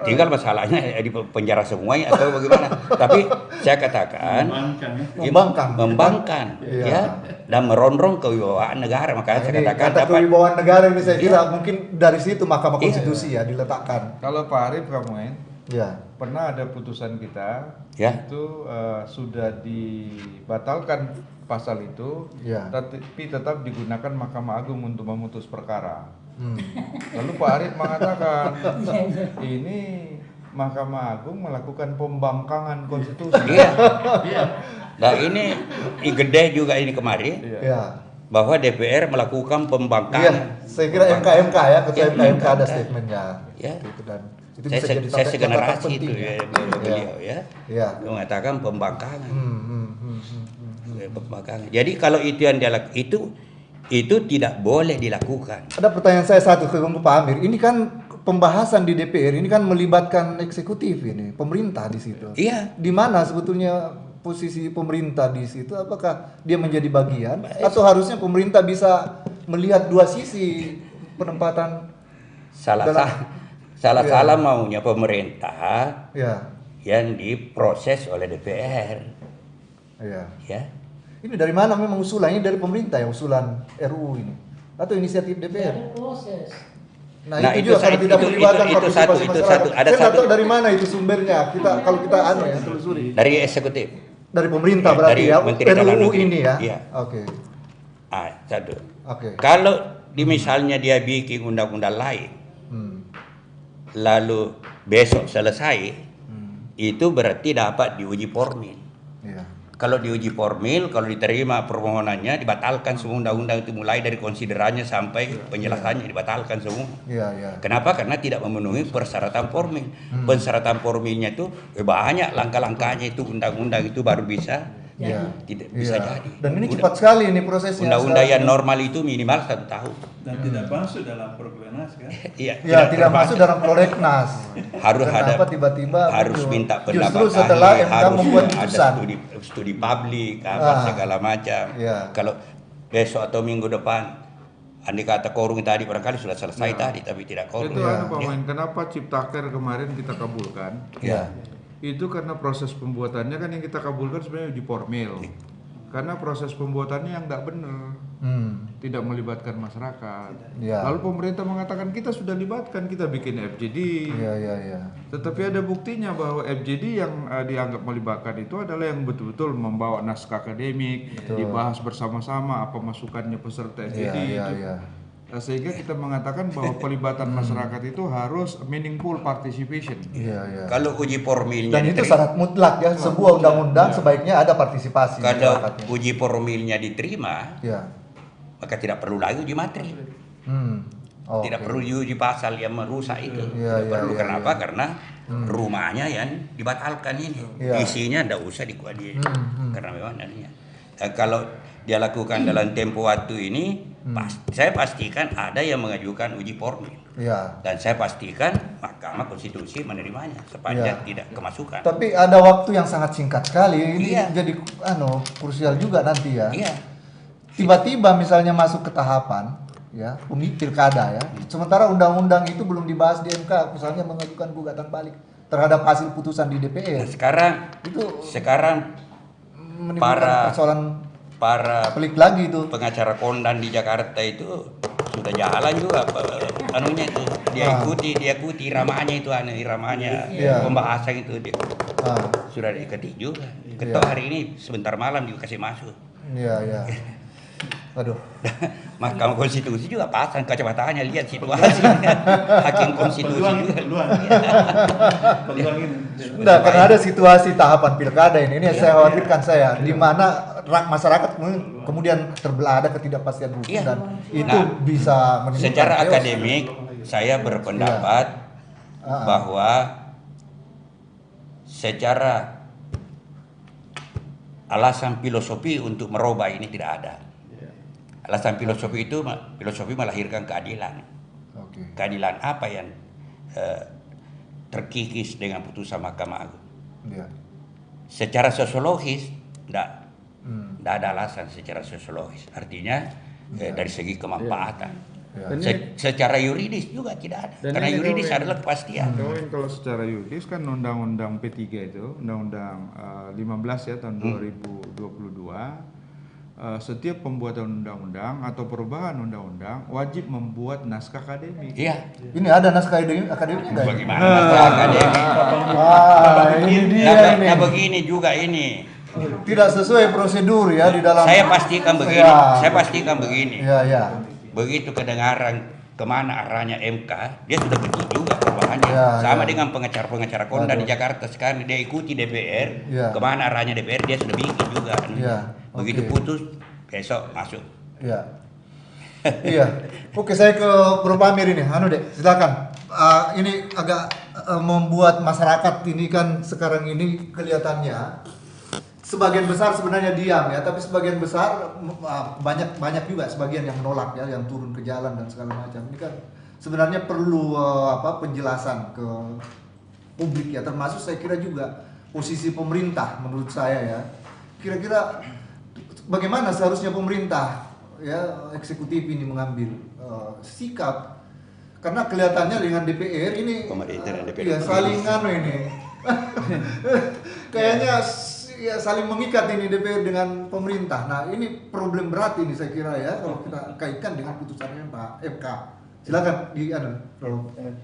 tinggal masalahnya di penjara semuanya atau bagaimana. Tapi saya katakan membangkang dan merongrong kewibawaan negara. Makanya saya katakan kata kewibawaan negara ini saya kira mungkin dari situ Mahkamah Konstitusi diletakkan. Kalau Pak Arief pernah ada putusan kita itu sudah dibatalkan pasal itu, tapi tetap digunakan Mahkamah Agung untuk memutus perkara. Lalu Pak Arief mengatakan ini Mahkamah Agung melakukan pembangkangan konstitusi. Nah ini gede juga ini kemarin bahwa DPR melakukan pembangkangan. Saya kira MK ketua MK ada statementnya. Itu saya segenerasi itu beliau mengatakan pembangkangan. Jadi kalau itu yang dia lakukan itu tidak boleh dilakukan. Ada pertanyaan saya satu ke Pak Amir. Ini kan pembahasan di DPR ini kan melibatkan eksekutif ini, pemerintah di situ. Iya. Di mana sebetulnya posisi pemerintah di situ? Apakah dia menjadi bagian atau harusnya pemerintah bisa melihat dua sisi penempatan salah maunya pemerintah ya yang diproses oleh DPR. ya. Ya. Ini dari mana memang usulannya? Dari pemerintah ya usulan RUU ini atau inisiatif DPR? Proses. Nah, itu juga kalau tidak melibatkan partisipasi masyarakat. Ada Saya nggak satu tahu dari mana itu sumbernya. Kalau kita telusuri. dari eksekutif. Dari pemerintah Ya, berarti dari ya. Menteri Dalam RUU Negeri. ini ya. Iya. Oke. Satu. Oke. Kalau misalnya dia bikin undang-undang lain, Hmm. lalu besok selesai, itu berarti dapat diuji formil. Iya. Kalau diuji formil, kalau diterima permohonannya, dibatalkan semua undang-undang itu mulai dari konsiderannya sampai penjelasannya dibatalkan semua. Iya, iya. Kenapa? Karena tidak memenuhi persyaratan formil. Persyaratan formilnya itu banyak langkah-langkahnya itu undang-undang itu baru bisa Iya. tidak bisa Iya. jadi. Dan ini cepat sekali ini prosesnya. Undang-undang yang normal itu minimal 1 tahun. Dan tidak masuk dalam prolegnas kan? Iya, Ya, tidak termasuk. masuk dalam prolegnas. Harus Kenapa ada tiba-tiba harus muncul? minta pendapat Justru setelah ahli, MK harus membuat ada putusan. studi publik apa segala macam. Iya. Kalau besok atau minggu depan andai kata quorum tadi barangkali sudah selesai tadi tapi tidak quorum. Itu Iya. Pak Main, kenapa Ciptaker kemarin kita kabulkan? Ya. Itu karena proses pembuatannya kan yang kita kabulkan sebenarnya uji formil. Karena proses pembuatannya yang nggak benar, tidak melibatkan masyarakat. Ya. Lalu pemerintah mengatakan kita sudah libatkan, kita bikin FGD. Iya, iya, iya. Tetapi ada buktinya bahwa FGD yang dianggap melibatkan itu adalah yang betul-betul membawa naskah akademik, dibahas bersama-sama apa masukannya peserta FGD Iya, itu. iya. Sehingga kita mengatakan bahwa pelibatan masyarakat itu harus meaningful participation. Iya, iya. Kalau uji formilnya Dan itu diterima, syarat mutlak ya, sebuah undang-undang sebaiknya ada partisipasi kalau masyarakatnya. uji formilnya diterima, Ya. maka tidak perlu lagi uji materi. Oke. Tidak perlu uji pasal yang merusak itu. Iya, Tidak iya, perlu. iya, Kenapa? iya. Karena rumahnya yang dibatalkan ini. Iya. Isinya tidak usah dikuadi. Karena memang adanya. Kalau dia lakukan dalam tempo waktu ini, saya pastikan ada yang mengajukan uji formil. Ya. Dan saya pastikan Mahkamah Konstitusi menerimanya sepanjang Iya. tidak kemasukan. Tapi ada waktu yang sangat singkat sekali. Ini Iya. jadi krusial juga nanti ya. Iya. Tiba-tiba misalnya masuk ke tahapan ya, pilkada ya. Sementara undang-undang itu belum dibahas di MK, misalnya mengajukan gugatan balik terhadap hasil putusan di Nah, DPR. sekarang Menimbulkan persoalan para pelik lagi itu. pengacara kondan di Jakarta itu sudah jalan juga anunya itu dia ikuti iramanya itu iramanya Iya. pembahasan itu dia Ah, sudah diikuti juga. Ketok hari ini sebentar malam juga kasih masuk. iya, iya. Aduh. Mahkamah Konstitusi juga pasang kacamatanya lihat situasi. Hakim konstitusi juga. Peluang ini. Enggak, karena ada situasi tahapan pilkada ini yang saya khawatirkan di mana masyarakat kemudian terbelah, ada ketidakpastian hukum Iya. dan itu Nah, bisa menimbulkan Secara chaos. akademik saya berpendapat bahwa secara alasan filosofi untuk merubah ini tidak ada. Alasan filosofi itu melahirkan keadilan. Oke. Keadilan apa yang terkikis dengan putusan Mahkamah Agung. Iya. Secara sosiologis tidak ada alasan secara sosiologis. Artinya dari segi kemanfaatan. Ya. Secara yuridis juga tidak ada. Dan Karena ini yuridis kalau- adalah kepastian. Kalau secara yuridis kan undang-undang P3 itu, undang-undang 15 ya tahun 2022, setiap pembuatan undang-undang atau perubahan undang-undang wajib membuat naskah akademik. Iya. Ini ada naskah akademiknya enggak? Bagaimana naskah akademik? Ini dia ini. Nah begini juga ini. Tidak sesuai prosedur ya di dalam. Saya pastikan begini. Ya. Saya pastikan begini. Iya, iya. Begitu kedengaran kemana arahnya MK, dia sudah bentuk juga perubahannya. Ya, Sama ya. dengan pengacara-pengacara kondan di Jakarta sekarang dia ikuti DPR, Ya. kemana arahnya DPR dia sudah bikin juga. Ya, Begitu oke. putus, besok masuk. Iya. Iya. Oke, saya ke Bro Pamir ini. Dek, silakan. Ini agak membuat masyarakat ini kan sekarang ini kelihatannya sebagian besar sebenarnya diam ya, tapi sebagian besar banyak juga sebagian yang menolak ya, yang turun ke jalan dan segala macam. Ini kan sebenarnya perlu penjelasan ke publik ya, termasuk saya kira juga posisi pemerintah menurut saya ya. Kira-kira bagaimana seharusnya pemerintah ya eksekutif ini mengambil sikap, karena kelihatannya dengan DPR ini ya saling ini kayaknya ya saling mengikat ini DPR dengan pemerintah. Nah ini problem berat ini saya kira ya kalau kita kaitkan dengan putusannya Pak MK. Silakan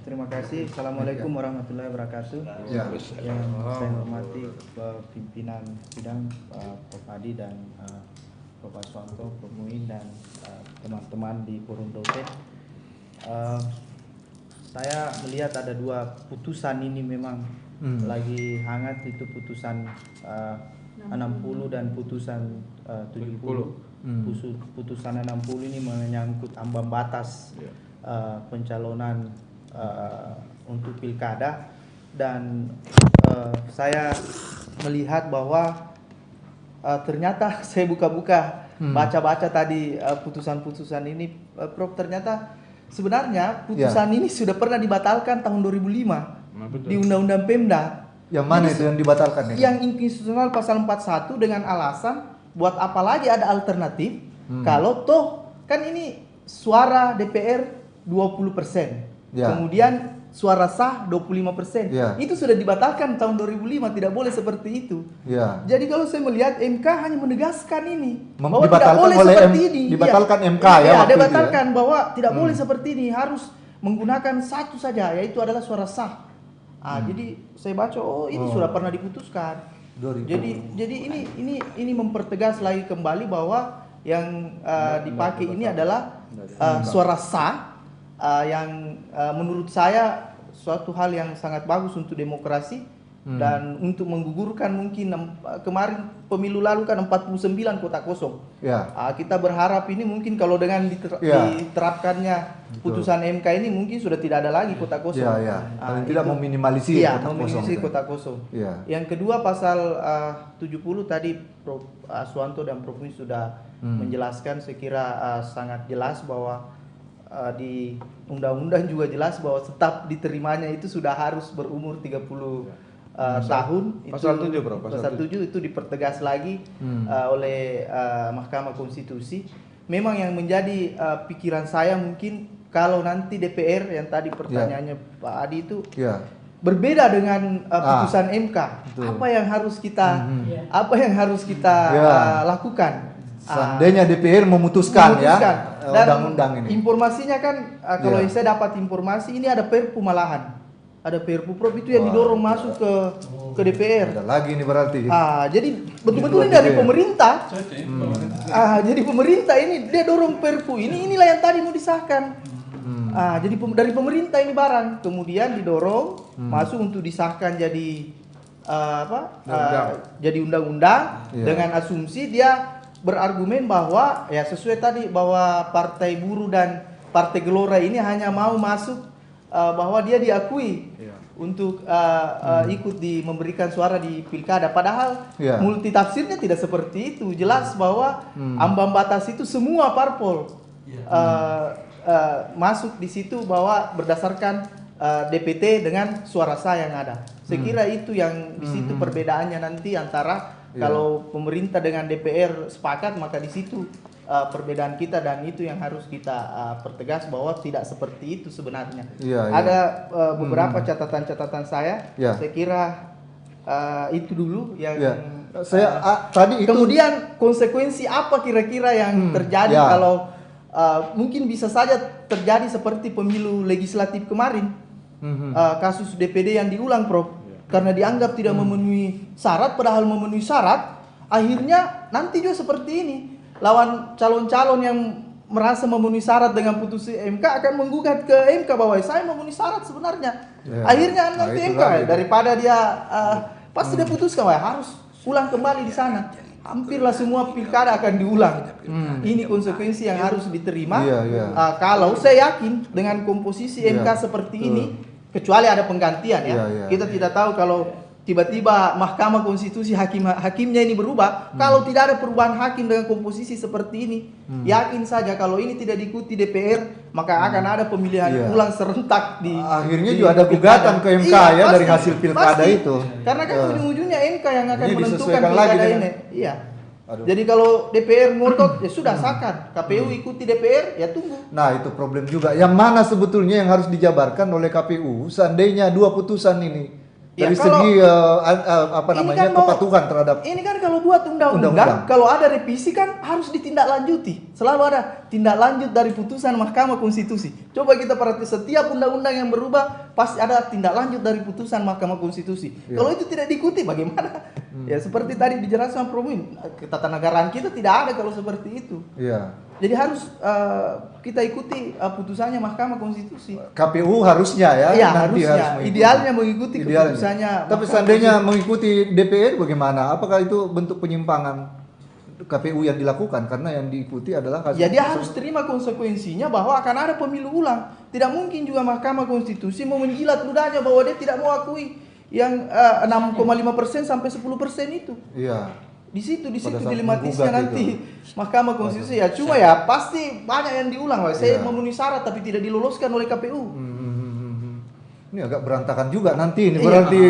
terima kasih. Assalamualaikum warahmatullahi wabarakatuh. Ya. Yang saya hormati pimpinan sidang Prof. Adi dan Prof. Aswanto, Prof. Muin dan teman-teman di forum dosen. Saya melihat ada dua putusan ini memang lagi hangat, itu putusan 60 dan putusan 70. Putusan 60 ini menyangkut ambang batas pencalonan untuk pilkada, dan saya melihat bahwa ternyata saya buka-buka baca-baca tadi putusan-putusan ini, Prof, ternyata sebenarnya putusan ini sudah pernah dibatalkan tahun 2005 di Undang-Undang Pemda. Yang mana itu yang dibatalkan ini? Yang inkonstitusional pasal 41 dengan alasan buat apa lagi ada alternatif kalau toh kan ini suara DPR 20%, kemudian suara sah 25%. Itu sudah dibatalkan tahun 2005, tidak boleh seperti itu. Jadi kalau saya melihat MK hanya menegaskan ini bahwa tidak boleh seperti ini. Dibatalkan MK dibatalkan bahwa tidak boleh seperti ini, harus menggunakan satu saja, yaitu adalah suara sah. Jadi saya baca ini sudah pernah diputuskan. Jadi ini mempertegas lagi kembali bahwa yang dipakai ini adalah suara sah, yang menurut saya suatu hal yang sangat bagus untuk demokrasi dan untuk menggugurkan mungkin kemarin pemilu lalu kan 49 kota kosong. Kita berharap ini mungkin kalau dengan diterapkannya putusan MK ini mungkin sudah tidak ada lagi kota kosong. Paling tidak meminimalisir kota kosong. Yang kedua pasal 70 tadi Prof. Aswanto dan Prof. Muin sudah menjelaskan, saya kira sangat jelas bahwa di undang-undang juga jelas bahwa tetap diterimanya itu sudah harus berumur 30 tahun. Pasal 7 bro, pasal 7 itu dipertegas lagi oleh Mahkamah Konstitusi. Memang yang menjadi pikiran saya mungkin kalau nanti DPR yang tadi pertanyaannya Pak Adi itu berbeda dengan putusan MK, apa yang harus kita lakukan? Seandainya DPR memutuskan undang-undang ini. Informasinya kan kalau yang saya dapat informasi ini ada Perpu malahan. Ada Perpu Prof itu yang didorong masuk ke DPR. Ada lagi ini berarti. Jadi betul-betul ini dari pemerintah. Jadi pemerintah ini dia dorong Perpu inilah yang tadi mau disahkan. Jadi dari pemerintah ini barang kemudian didorong masuk untuk disahkan jadi jadi undang-undang dengan asumsi dia berargumen bahwa ya sesuai tadi bahwa Partai Buruh dan Partai Gelora ini hanya mau masuk bahwa dia diakui untuk ikut memberikan suara di pilkada, padahal multi tafsirnya tidak seperti itu. Jelas bahwa ambang batas itu semua parpol masuk di situ bahwa berdasarkan DPT dengan suara sah yang ada. Saya kira itu yang di situ perbedaannya nanti antara kalau pemerintah dengan DPR sepakat, maka di situ perbedaan kita, dan itu yang harus kita pertegas bahwa tidak seperti itu sebenarnya. Ada beberapa catatan-catatan saya. Saya kira itu dulu yang tadi itu. Kemudian konsekuensi apa kira-kira yang terjadi kalau mungkin bisa saja terjadi seperti pemilu legislatif kemarin, kasus DPD yang diulang, Prof. Karena dianggap tidak memenuhi syarat, padahal memenuhi syarat, akhirnya nanti juga seperti ini. Lawan calon-calon yang merasa memenuhi syarat dengan putusan MK akan menggugat ke MK bahwa saya memenuhi syarat sebenarnya. Akhirnya nanti MK daripada dia pasti dia putuskan harus ulang kembali di sana. Hampirlah semua pilkada akan diulang. Ini konsekuensi yang harus diterima. Kalau saya yakin dengan komposisi MK seperti ini, kecuali ada penggantian kita tidak tahu kalau tiba-tiba Mahkamah Konstitusi hakimnya ini berubah, kalau tidak ada perubahan hakim dengan komposisi seperti ini, yakin saja kalau ini tidak diikuti DPR, maka akan ada pemilihan ulang serentak di akhirnya juga ada gugatan ke MK ya pasti, dari hasil pilkada pasti. itu. Karena kan ujung-ujungnya MK yang akan Ini menentukan disesuaikan pilkada lagi ini. dengan- Iya. Aduh. Jadi kalau DPR ngotot ya sudah sahkan, KPU ikuti DPR ya tunggu. Nah itu problem juga. Yang mana sebetulnya yang harus dijabarkan oleh KPU seandainya dua putusan ini Ya, dari kalau- segi apa Ini namanya kan mau- kepatuhan terhadap Ini kan kalau buat undang-undang, Undang-undang. kalau ada revisi kan harus ditindaklanjuti. Selalu ada tindak lanjut dari putusan Mahkamah Konstitusi. Coba kita perhatikan setiap undang-undang yang berubah pasti ada tindak lanjut dari putusan Mahkamah Konstitusi. Kalau itu tidak diikuti bagaimana? Ya seperti tadi dijelaskan Prof. Win, ketatanegaraan kita tidak ada kalau seperti itu. Iya. Jadi harus kita ikuti putusannya Mahkamah Konstitusi. KPU harusnya ya Iya, nanti harusnya. harus mengikuti. Idealnya mengikuti Idealnya. keputusannya Tapi Mahkamah seandainya mengikuti DPR bagaimana? Apakah itu bentuk penyimpangan KPU yang dilakukan karena yang diikuti adalah hasil Ya dia putusan- harus terima konsekuensinya bahwa akan ada pemilu ulang. Tidak mungkin juga Mahkamah Konstitusi mau menjilat ludahnya bahwa dia tidak mau akui yang 6,5% sampai 10% itu. Iya. Di situ Pada saat dilematisnya menggugat nanti Mahkamah Konstitusi ya. Cuma ya pasti banyak yang diulang lah. Saya Iya. memenuhi syarat tapi tidak diloloskan oleh KPU. Ini agak berantakan juga nanti ini Iya. berarti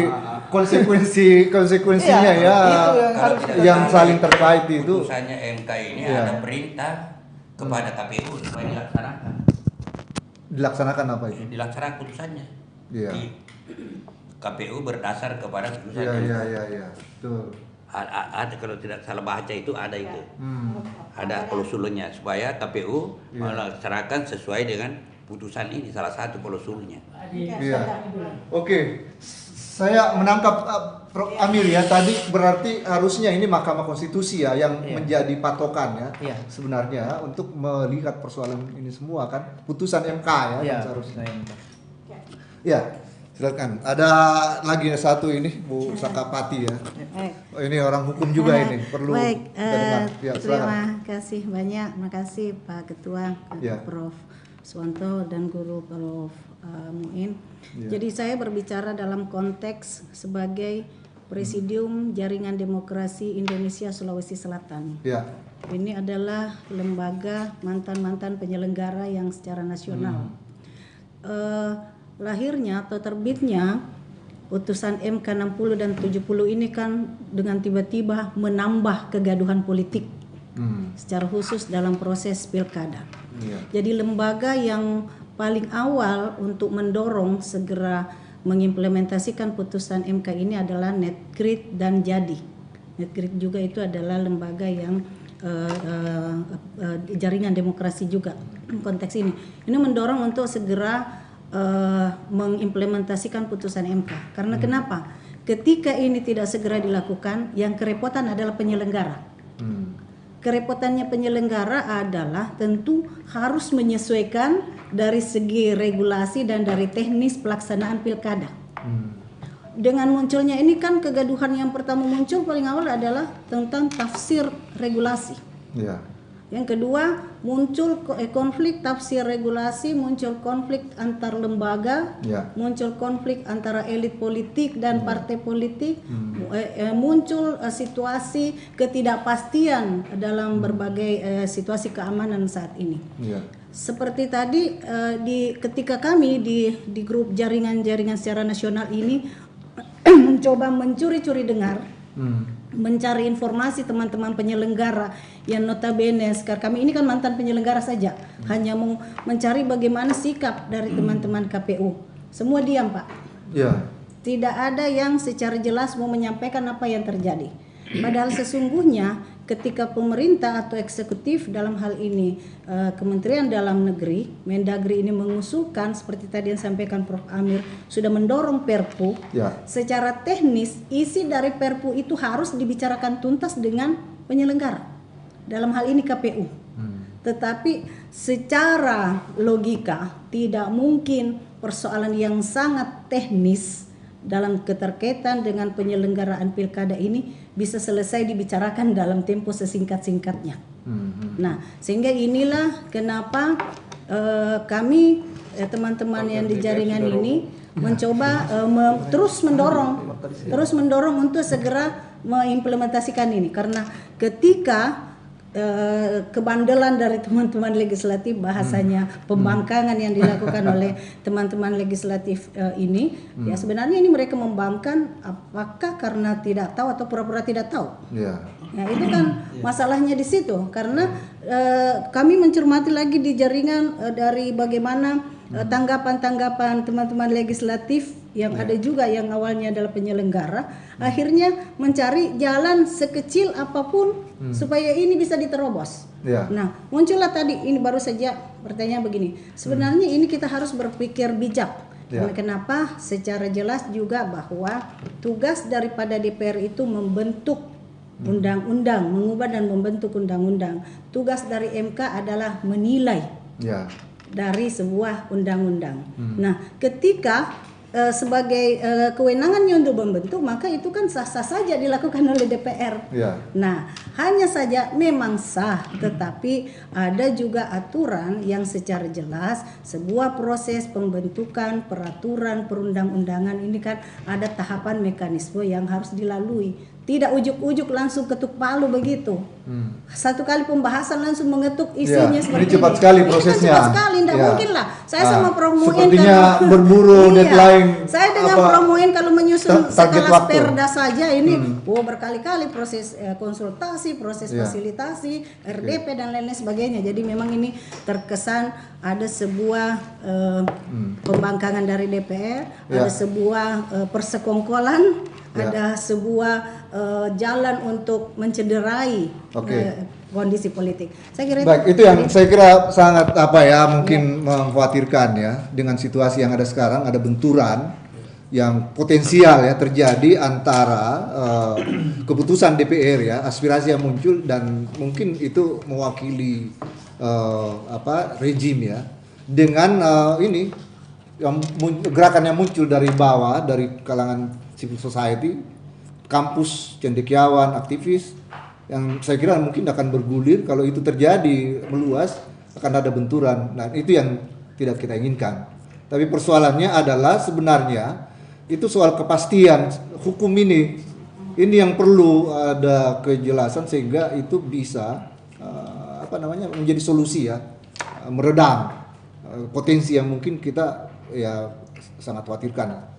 konsekuensinya Iya, ya itu yang Kalau harus tidak kita yang tahu. saling terkait itu. Putusannya MK ini Iya. ada perintah kepada KPU supaya dilaksanakan. Dilaksanakan apa itu? Dilaksanakan putusannya. Iya. Di KPU berdasar kepada putusan Iya MK. iya. Betul. Ada kalau tidak salah baca itu ada itu. Hmm. Ada klausulnya supaya KPU Iya. melaksanakan sesuai dengan putusan ini, salah satu klausulnya. Iya. Oke. Saya menangkap Prof. Amir ya tadi berarti harusnya ini Mahkamah Konstitusi ya yang Iya. menjadi patokan ya Iya. sebenarnya untuk melihat persoalan ini semua kan putusan MK ya Iya, yang seharusnya. Ya, silakan. Ada lagi satu ini Bu Sakapati ya. Oh, ini orang hukum juga ini perlu Baik, kita dengar. Ya, silakan. terima kasih banyak, makasih Pak Ketua, Ya. Prof. Suwanto dan Guru Prof. Muin. Ya. Jadi saya berbicara dalam konteks sebagai Presidium Jaringan Demokrasi Indonesia Sulawesi Selatan. Ya. Ini adalah lembaga mantan-mantan penyelenggara yang secara nasional. Lahirnya atau terbitnya putusan MK 60 dan 70 ini kan dengan tiba-tiba menambah kegaduhan politik secara khusus dalam proses pilkada. Iya. Jadi lembaga yang paling awal untuk mendorong segera mengimplementasikan putusan MK ini adalah Netgrid dan Jadi. Netgrid juga itu adalah lembaga yang jaringan demokrasi juga konteks ini. Ini mendorong untuk segera mengimplementasikan putusan MK. Karena kenapa? Ketika ini tidak segera dilakukan, yang kerepotan adalah penyelenggara. Kerepotannya penyelenggara adalah tentu harus menyesuaikan dari segi regulasi dan dari teknis pelaksanaan pilkada. Dengan munculnya ini kan kegaduhan yang pertama muncul paling awal adalah tentang tafsir regulasi. Ya. Yang kedua muncul konflik tafsir regulasi, muncul konflik antar lembaga, Ya. muncul konflik antara elit politik dan partai politik, muncul situasi ketidakpastian dalam berbagai situasi keamanan saat ini. Ya. Seperti tadi ketika kami di grup jaringan-jaringan secara nasional ini mencoba mencuri-curi dengar, mencari informasi teman-teman penyelenggara yang notabene sekarang kami ini kan mantan penyelenggara saja, hanya mau mencari bagaimana sikap dari teman-teman KPU. Semua diam, Pak. Ya. Tidak ada yang secara jelas mau menyampaikan apa yang terjadi. Padahal sesungguhnya ketika pemerintah atau eksekutif dalam hal ini Kementerian Dalam Negeri, Mendagri ini mengusulkan seperti tadi yang sampaikan Prof. Amir sudah mendorong Perpu. Ya. Secara teknis isi dari Perpu itu harus dibicarakan tuntas dengan penyelenggara. Dalam hal ini KPU. Tetapi secara logika tidak mungkin persoalan yang sangat teknis dalam keterkaitan dengan penyelenggaraan pilkada ini bisa selesai dibicarakan dalam tempo sesingkat-singkatnya. Nah, sehingga inilah kenapa kami teman-teman yang di jaringan ini mencoba terus mendorong untuk segera mengimplementasikan ini, karena ketika kebandelan dari teman-teman legislatif, bahasanya pembangkangan yang dilakukan oleh teman-teman legislatif ini, ya sebenarnya ini mereka membangkang apakah karena tidak tahu atau pura-pura tidak tahu. Ya itu kan masalahnya di situ, karena kami mencermati lagi di jaringan dari bagaimana tanggapan-tanggapan teman-teman legislatif yang ada juga yang awalnya adalah penyelenggara, akhirnya mencari jalan sekecil apapun supaya ini bisa diterobos. Nah, muncullah tadi ini baru saja pertanyaan begini. Sebenarnya ini kita harus berpikir bijak. Kenapa? Secara jelas juga bahwa tugas daripada DPR itu membentuk undang-undang, mengubah dan membentuk undang-undang. Tugas dari MK adalah menilai dari sebuah undang-undang. Nah, ketika sebagai kewenangannya untuk membentuk, maka itu kan sah-sah saja dilakukan oleh DPR. Nah, hanya saja memang sah, tetapi ada juga aturan yang secara jelas sebuah proses pembentukan peraturan perundang-undangan ini kan ada tahapan mekanisme yang harus dilalui. Tidak ujuk-ujuk langsung ketuk palu begitu. Satu kali pembahasan langsung mengetuk isinya seperti ini. Ini cepat sekali prosesnya. Cepat sekali, tidak mungkin lah. Saya sama Prof Muin sepertinya berburu deadline. Saya dengan Prof Muin kalau menyusun skala perda saja ini, berkali-kali proses konsultasi, proses fasilitasi, RDP dan lain-lain sebagainya. Jadi memang ini terkesan ada sebuah pembangkangan dari DPR, ada sebuah persekongkolan, ada sebuah jalan untuk mencederai kondisi politik. Saya kira baik, itu yang saya kira sangat mungkin mengkhawatirkan ya, dengan situasi yang ada sekarang, ada benturan yang potensial ya terjadi antara keputusan DPR ya, aspirasi yang muncul dan mungkin itu mewakili rejim ya, dengan ini yang gerakan yang muncul dari bawah, dari kalangan civil society, kampus, cendekiawan, aktivis, yang saya kira mungkin akan bergulir kalau itu terjadi meluas, akan ada benturan. Nah, itu yang tidak kita inginkan. Tapi persoalannya adalah sebenarnya itu soal kepastian hukum ini yang perlu ada kejelasan sehingga itu bisa menjadi solusi ya, meredam potensi yang mungkin kita ya sangat khawatirkan.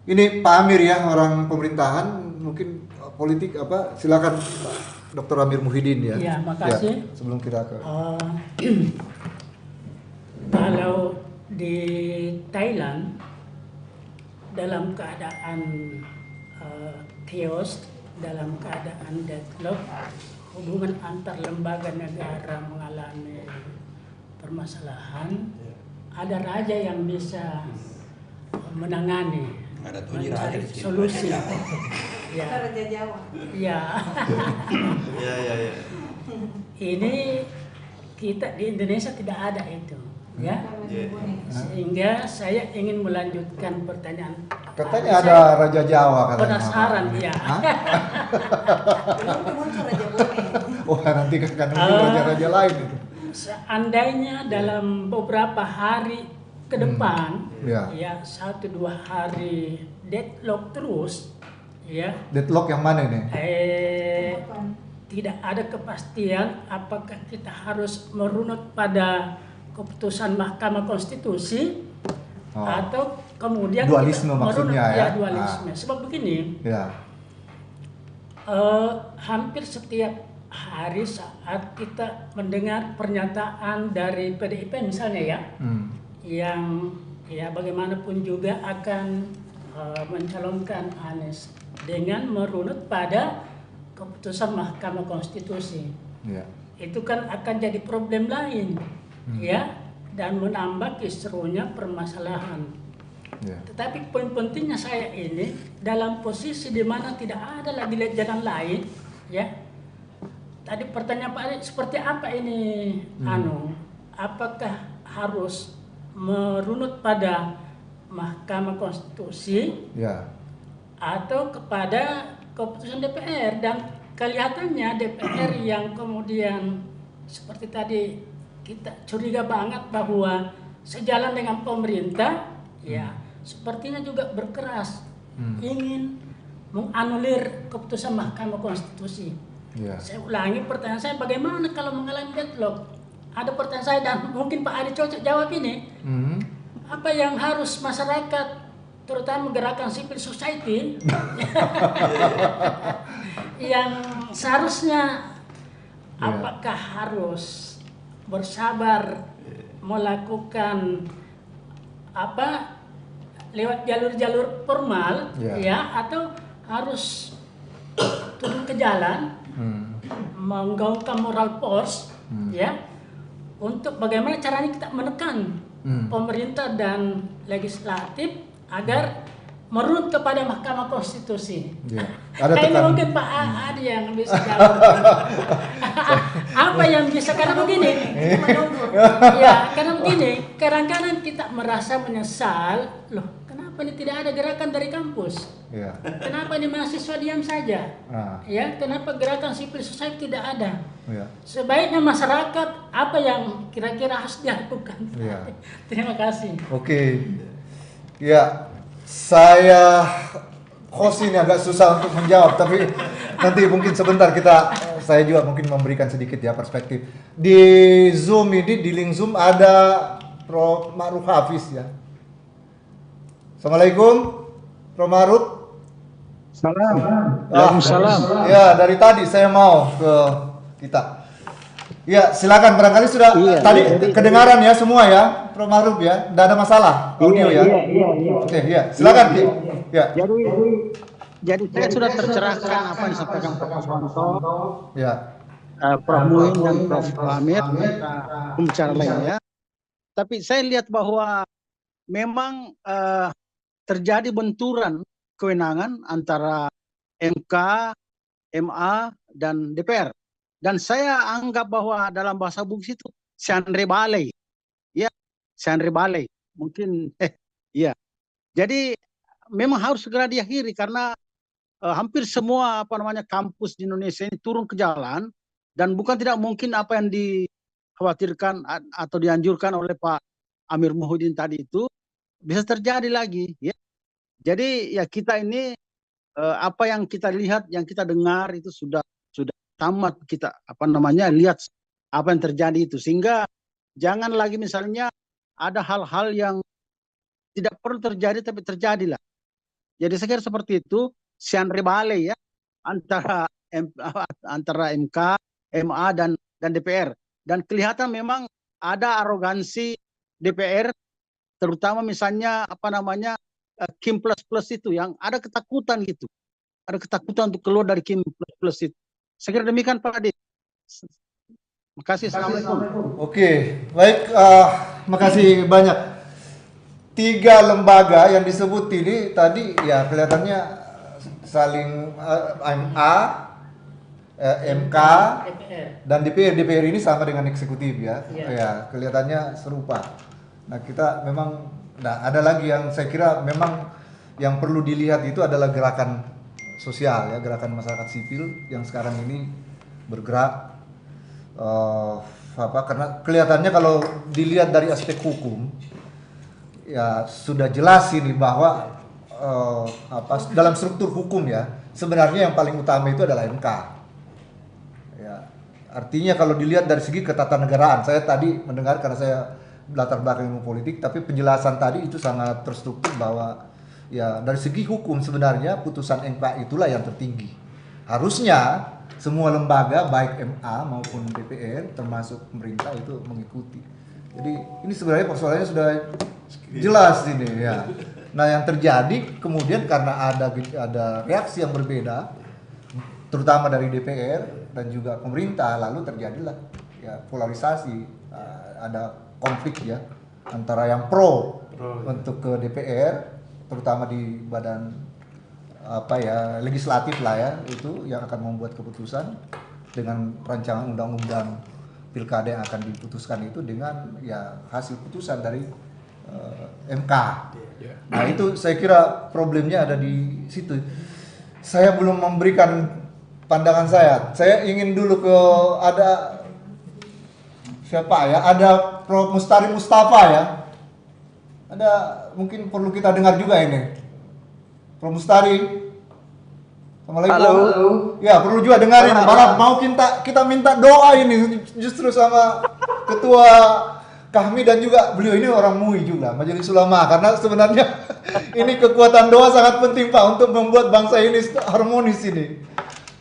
Ini Pak Amir ya, orang pemerintahan, mungkin politik silakan Dr. Amir Muhyiddin ya. Ya, makasih. Ya, sebelum kita ke kalau di Thailand dalam keadaan chaos, dalam keadaan deadlock, hubungan antar lembaga negara mengalami permasalahan, ada raja yang bisa menangani, mencari solusi. Ya. Raja Jawa. Ya. Ini kita di Indonesia tidak ada itu, ya. Sehingga saya ingin melanjutkan pertanyaan. Katanya ada Raja Jawa katanya. Penasaran ya. Nanti akan muncul raja-raja lain itu. Seandainya dalam beberapa hari ke depan, ya 1-2 hari deadlock terus, ya. Deadlock yang mana ini? Tidak ada kepastian apakah kita harus merunut pada keputusan Mahkamah Konstitusi atau kemudian dualisme kita maksudnya merunut, ya. Dualisme. Sebab begini, hampir setiap hari saat kita mendengar pernyataan dari PDIP misalnya ya, yang ya bagaimanapun juga akan mencalonkan Anies dengan merunut pada keputusan Mahkamah Konstitusi. Itu kan akan jadi problem lain, ya, dan menambah kisruhnya permasalahan. Tetapi poin pentingnya saya ini dalam posisi di mana tidak ada lagi jalan lain, ya. Tadi pertanyaan Pak Ali, seperti apa ini? Apakah harus merunut pada Mahkamah Konstitusi atau kepada keputusan DPR? Dan kelihatannya DPR yang kemudian seperti tadi kita curiga banget bahwa sejalan dengan pemerintah, ya sepertinya juga berkeras ingin menganulir keputusan Mahkamah Konstitusi. Saya ulangi pertanyaan saya, bagaimana kalau mengalami deadlock? Ada pertanyaan saya dan mungkin Pak Adi cocok jawab ini. Apa yang harus masyarakat, terutama gerakan civil society, yang seharusnya apakah harus bersabar melakukan apa lewat jalur-jalur formal atau harus turun ke jalan menggaungkan moral force untuk bagaimana caranya kita menekan pemerintah dan legislatif agar merunut kepada Mahkamah Konstitusi. Ini mungkin Pak Adi yang bisa jawab. Apa yang bisa, karena begini, karena begini, kadang-kadang kita merasa menyesal, loh kenapa ini tidak ada gerakan dari kampus? Kenapa ini mahasiswa diam saja? Kenapa gerakan civil society tidak ada? Sebaiknya masyarakat apa yang kira-kira harus dilakukan? Terima kasih. Oke. Saya host ini agak susah untuk menjawab, tapi nanti mungkin sebentar saya juga mungkin memberikan sedikit perspektif. Di Zoom ini, di link Zoom ada Prof. Ma'ruf Hafiz ya. Assalamualaikum, Prof. Ma'ruf. Salam. Waalaikumsalam. Ya, dari tadi saya mau ke kita. Ya, silakan, barangkali sudah tadi kedengaran ya semua ya, Prof. Ma'ruf ya. Tidak ada masalah audio ya. Oke, silakan. Jadi saya sudah tercerahkan apa yang disampaikan Prof. Suwanto, Prof. Muin dan Prof. Amir, pembicara lainnya. Tapi saya lihat bahwa memang terjadi benturan kewenangan antara MK, MA, dan DPR. Dan saya anggap bahwa dalam bahasa Bugis itu Sandre Balai. Sandre Balai. Mungkin, Jadi memang harus segera diakhiri karena hampir semua kampus di Indonesia ini turun ke jalan dan bukan tidak mungkin apa yang dikhawatirkan atau dianjurkan oleh Pak Amir Muhyiddin tadi itu bisa terjadi lagi. Jadi kita ini apa yang kita lihat, yang kita dengar itu sudah tamat kita lihat apa yang terjadi itu, sehingga jangan lagi misalnya ada hal-hal yang tidak perlu terjadi tapi terjadilah. Jadi saya kira seperti itu, Sandre Balai antara MK, MA dan DPR, dan kelihatan memang ada arogansi DPR, terutama misalnya Kim plus itu yang ada ketakutan gitu, ada ketakutan untuk keluar dari Kim plus itu. Saya kira demikian Pak Adi. Terima kasih. Assalamualaikum. Oke, baik. Makasih banyak. 3 lembaga yang disebut ini tadi kelihatannya saling MA, MK, dan DPR. DPR ini sama dengan eksekutif ya. Kelihatannya serupa. Nah kita memang, ada lagi yang saya kira memang yang perlu dilihat itu adalah gerakan sosial gerakan masyarakat sipil yang sekarang ini bergerak karena kelihatannya kalau dilihat dari aspek hukum sudah jelas ini bahwa dalam struktur hukum sebenarnya yang paling utama itu adalah MK. Artinya kalau dilihat dari segi ketatanegaraan, saya tadi mendengar karena saya latar belakang ilmu politik, tapi penjelasan tadi itu sangat terstruktur bahwa dari segi hukum sebenarnya putusan MK itulah yang tertinggi. Harusnya semua lembaga baik MA maupun DPR termasuk pemerintah itu mengikuti. Jadi ini sebenarnya persoalannya sudah jelas ini Nah yang terjadi kemudian karena ada reaksi yang berbeda, terutama dari DPR dan juga pemerintah, lalu terjadilah polarisasi, ada konflik antara yang pro untuk ke DPR, terutama di badan legislatif itu yang akan membuat keputusan dengan rancangan undang-undang pilkada yang akan diputuskan itu dengan hasil putusan dari MK. Nah itu saya kira problemnya ada di situ. Saya belum memberikan pandangan saya ingin dulu ke ada siapa ada Prof. Mustari Mustafa Ada mungkin perlu kita dengar juga ini. Prof. Mustari. Assalamualaikum. Halo. Ya, perlu juga dengar ini. Malah mau kita minta doa ini justru sama Ketua Kahmi dan juga beliau ini orang MUI juga, Majelis Ulama, karena sebenarnya ini kekuatan doa sangat penting Pak untuk membuat bangsa ini harmonis ini.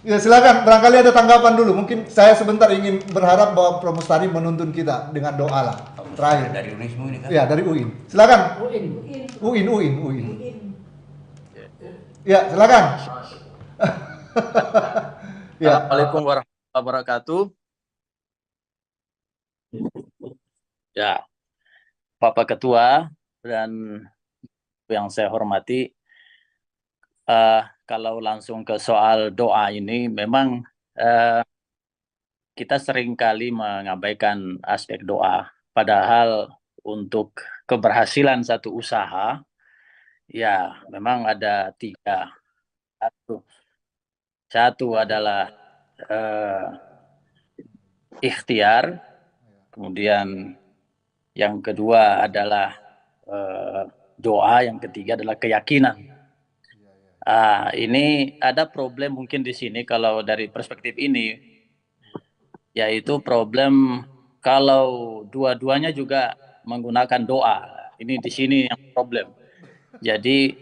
Ya silakan, barangkali ada tanggapan dulu. Mungkin saya sebentar ingin berharap bahwa Prof. Mustari menuntun kita dengan doa lah. Terakhir. Dari UIN ini kan? Ya, dari UIN. Silakan. UIN. Ya, silakan. Ya. Assalamualaikum warahmatullahi wabarakatuh. Ya, Bapak Ketua dan yang saya hormati, kalau langsung ke soal doa ini, memang kita seringkali mengabaikan aspek doa. Padahal untuk keberhasilan satu usaha, ya memang ada 3. Satu adalah ikhtiar, kemudian yang kedua adalah doa, yang ketiga adalah keyakinan. Ini ada problem mungkin di sini kalau dari perspektif ini, yaitu problem kalau dua-duanya juga menggunakan doa. Ini di sini yang problem. Jadi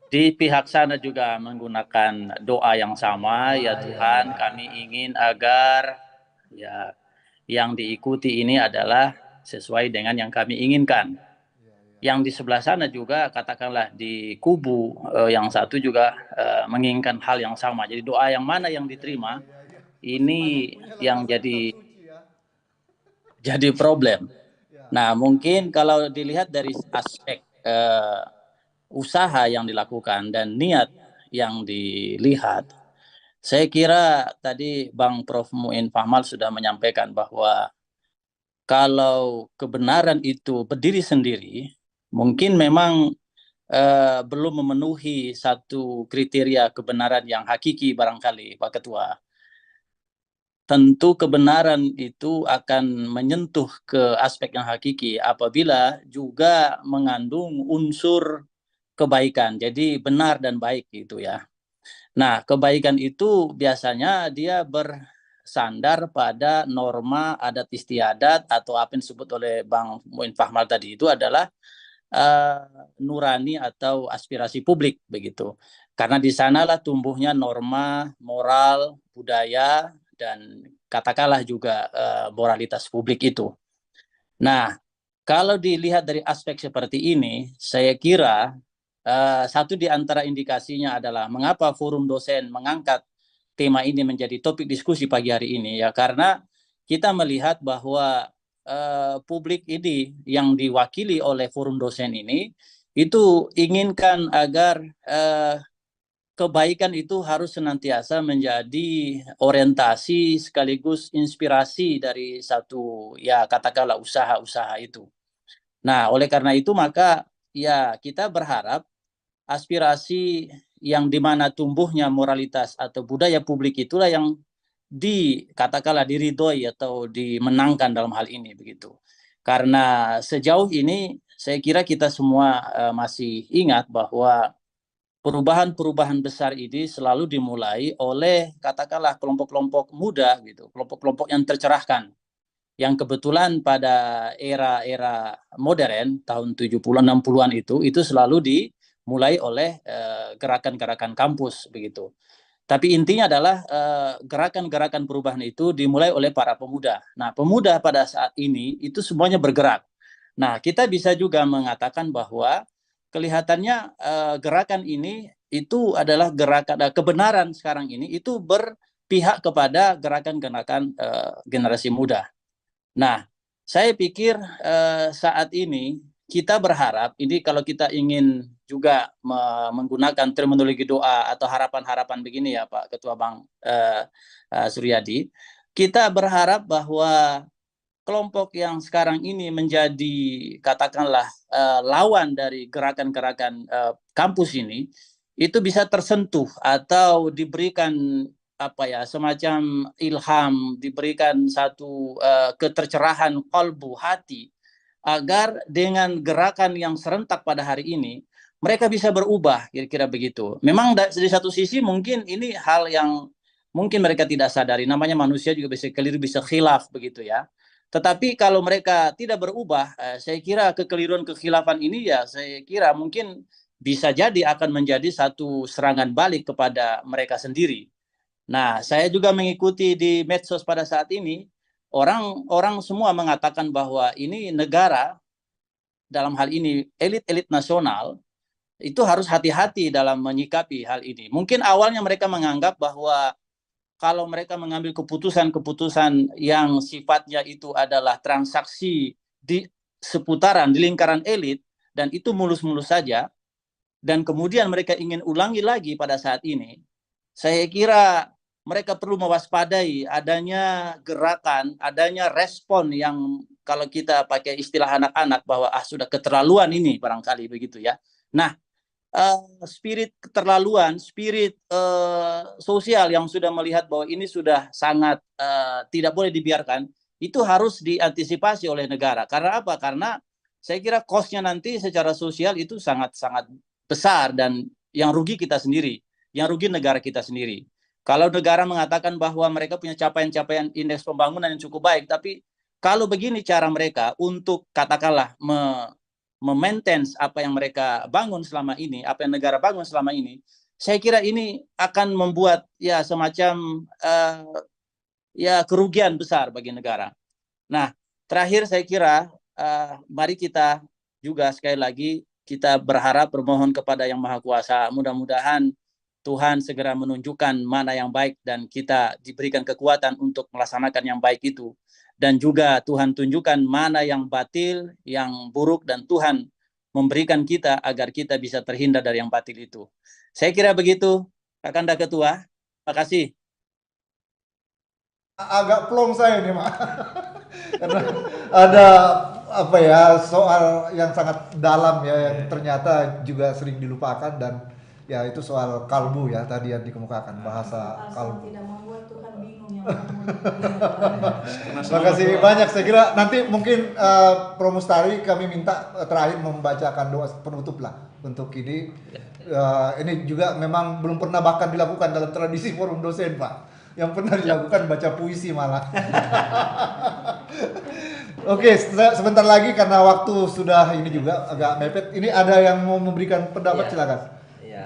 di pihak sana juga menggunakan doa yang sama, ya Tuhan, kami ingin agar ya yang diikuti ini adalah sesuai dengan yang kami inginkan. Yang di sebelah sana juga katakanlah di kubu yang satu juga menginginkan hal yang sama. Jadi doa yang mana yang diterima ini yang jadi problem. Nah, mungkin kalau dilihat dari aspek usaha yang dilakukan dan niat yang dilihat, saya kira tadi Bang Prof. Muin Fahmal sudah menyampaikan bahwa kalau kebenaran itu berdiri sendiri, mungkin memang belum memenuhi satu kriteria kebenaran yang hakiki barangkali, Pak Ketua. Tentu kebenaran itu akan menyentuh ke aspek yang hakiki apabila juga mengandung unsur kebaikan. Jadi benar dan baik gitu ya. Nah, kebaikan itu biasanya dia bersandar pada norma adat istiadat atau apa yang disebut oleh Bang Muin Fahmal tadi, itu adalah nurani atau aspirasi publik begitu. Karena di sanalah tumbuhnya norma moral, budaya, dan katakanlah juga moralitas publik itu. Nah, kalau dilihat dari aspek seperti ini, saya kira satu di antara indikasinya adalah mengapa forum dosen mengangkat tema ini menjadi topik diskusi pagi hari ini, ya karena kita melihat bahwa publik ini yang diwakili oleh forum dosen ini itu inginkan agar kebaikan itu harus senantiasa menjadi orientasi sekaligus inspirasi dari satu ya katakanlah usaha-usaha itu. Nah, oleh karena itu maka ya kita berharap aspirasi yang dimana tumbuhnya moralitas atau budaya publik itulah yang katakanlah diridhoi atau dimenangkan dalam hal ini begitu. Karena sejauh ini saya kira kita semua masih ingat bahwa perubahan-perubahan besar ini selalu dimulai oleh katakanlah kelompok-kelompok muda gitu, kelompok-kelompok yang tercerahkan. Yang kebetulan pada era-era modern tahun 70-an 60-an itu selalu dimulai oleh gerakan-gerakan kampus begitu. Tapi intinya adalah gerakan-gerakan perubahan itu dimulai oleh para pemuda. Nah, pemuda pada saat ini itu semuanya bergerak. Nah, kita bisa juga mengatakan bahwa kelihatannya gerakan ini itu adalah gerakan kebenaran sekarang ini itu berpihak kepada gerakan-gerakan generasi muda. Nah, saya pikir saat ini kita berharap ini kalau kita ingin juga menggunakan terminologi doa atau harapan-harapan begini ya Pak Ketua Bang Suryadi, kita berharap bahwa kelompok yang sekarang ini menjadi katakanlah lawan dari gerakan-gerakan kampus ini itu bisa tersentuh atau diberikan semacam ilham, diberikan satu ketercerahan kalbu hati agar dengan gerakan yang serentak pada hari ini mereka bisa berubah, kira-kira begitu. Memang dari satu sisi mungkin ini hal yang mungkin mereka tidak sadari, namanya manusia juga bisa keliru, bisa khilaf begitu ya. Tetapi kalau mereka tidak berubah, saya kira kekeliruan-kekhilafan ini ya saya kira mungkin bisa jadi akan menjadi satu serangan balik kepada mereka sendiri. Nah, saya juga mengikuti di medsos pada saat ini, orang semua mengatakan bahwa ini negara, dalam hal ini elit-elit nasional, itu harus hati-hati dalam menyikapi hal ini. Mungkin awalnya mereka menganggap bahwa kalau mereka mengambil keputusan-keputusan yang sifatnya itu adalah transaksi di seputaran, di lingkaran elit, dan itu mulus-mulus saja, dan kemudian mereka ingin ulangi lagi pada saat ini, saya kira mereka perlu mewaspadai adanya gerakan, adanya respon yang kalau kita pakai istilah anak-anak bahwa sudah keterlaluan ini barangkali begitu ya. Nah, spirit keterlaluan, spirit sosial yang sudah melihat bahwa ini sudah sangat tidak boleh dibiarkan, itu harus diantisipasi oleh negara. Karena apa? Karena saya kira cost-nya nanti secara sosial itu sangat-sangat besar dan yang rugi kita sendiri, yang rugi negara kita sendiri. Kalau negara mengatakan bahwa mereka punya capaian-capaian indeks pembangunan yang cukup baik, tapi kalau begini cara mereka untuk katakanlah memaintain apa yang mereka bangun selama ini, apa yang negara bangun selama ini, saya kira ini akan membuat ya semacam ya kerugian besar bagi negara. Nah, terakhir saya kira mari kita juga sekali lagi kita berharap bermohon kepada Yang Maha Kuasa, mudah-mudahan Tuhan segera menunjukkan mana yang baik dan kita diberikan kekuatan untuk melaksanakan yang baik itu. Dan juga Tuhan tunjukkan mana yang batil, yang buruk, dan Tuhan memberikan kita agar kita bisa terhindar dari yang batil itu. Saya kira begitu, Kakanda Ketua. Terima kasih. Agak plong saya nih, Mak. Karena ada apa ya, soal yang sangat dalam ya, yang ternyata juga sering dilupakan, dan ya itu soal kalbu ya, tadi yang dikemukakan, bahasa kalbu. Tidak membuat Tuhan bingung yang Terima kasih banyak. Saya kira nanti mungkin Pro Mustari kami minta terakhir membacakan doa penutup lah untuk ini. Ini juga memang belum pernah bahkan dilakukan dalam tradisi forum dosen, Pak. Yang pernah dilakukan baca puisi malah. Oke, sebentar lagi karena waktu sudah ini juga agak mepet. Ini ada yang mau memberikan pendapat, silakan.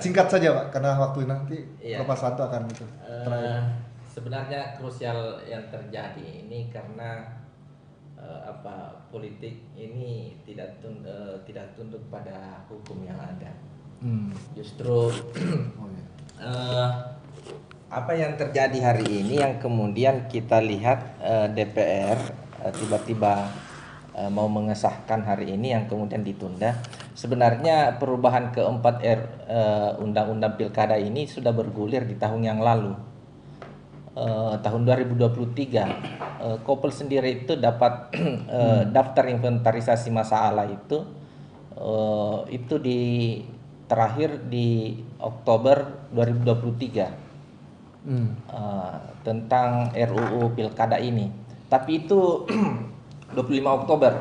Singkat saja, Pak, karena waktu nanti Bapak Santo akan itu. Sebenarnya krusial yang terjadi ini karena politik ini tidak tunduk pada hukum yang ada. Justru apa yang terjadi hari ini yang kemudian kita lihat DPR tiba-tiba mau mengesahkan hari ini yang kemudian ditunda. Sebenarnya perubahan keempat Undang-Undang Pilkada ini sudah bergulir di tahun yang lalu. Tahun 2023 Kopel sendiri itu dapat daftar inventarisasi masalah itu terakhir di Oktober 2023 tentang RUU Pilkada ini. Tapi itu 25 Oktober.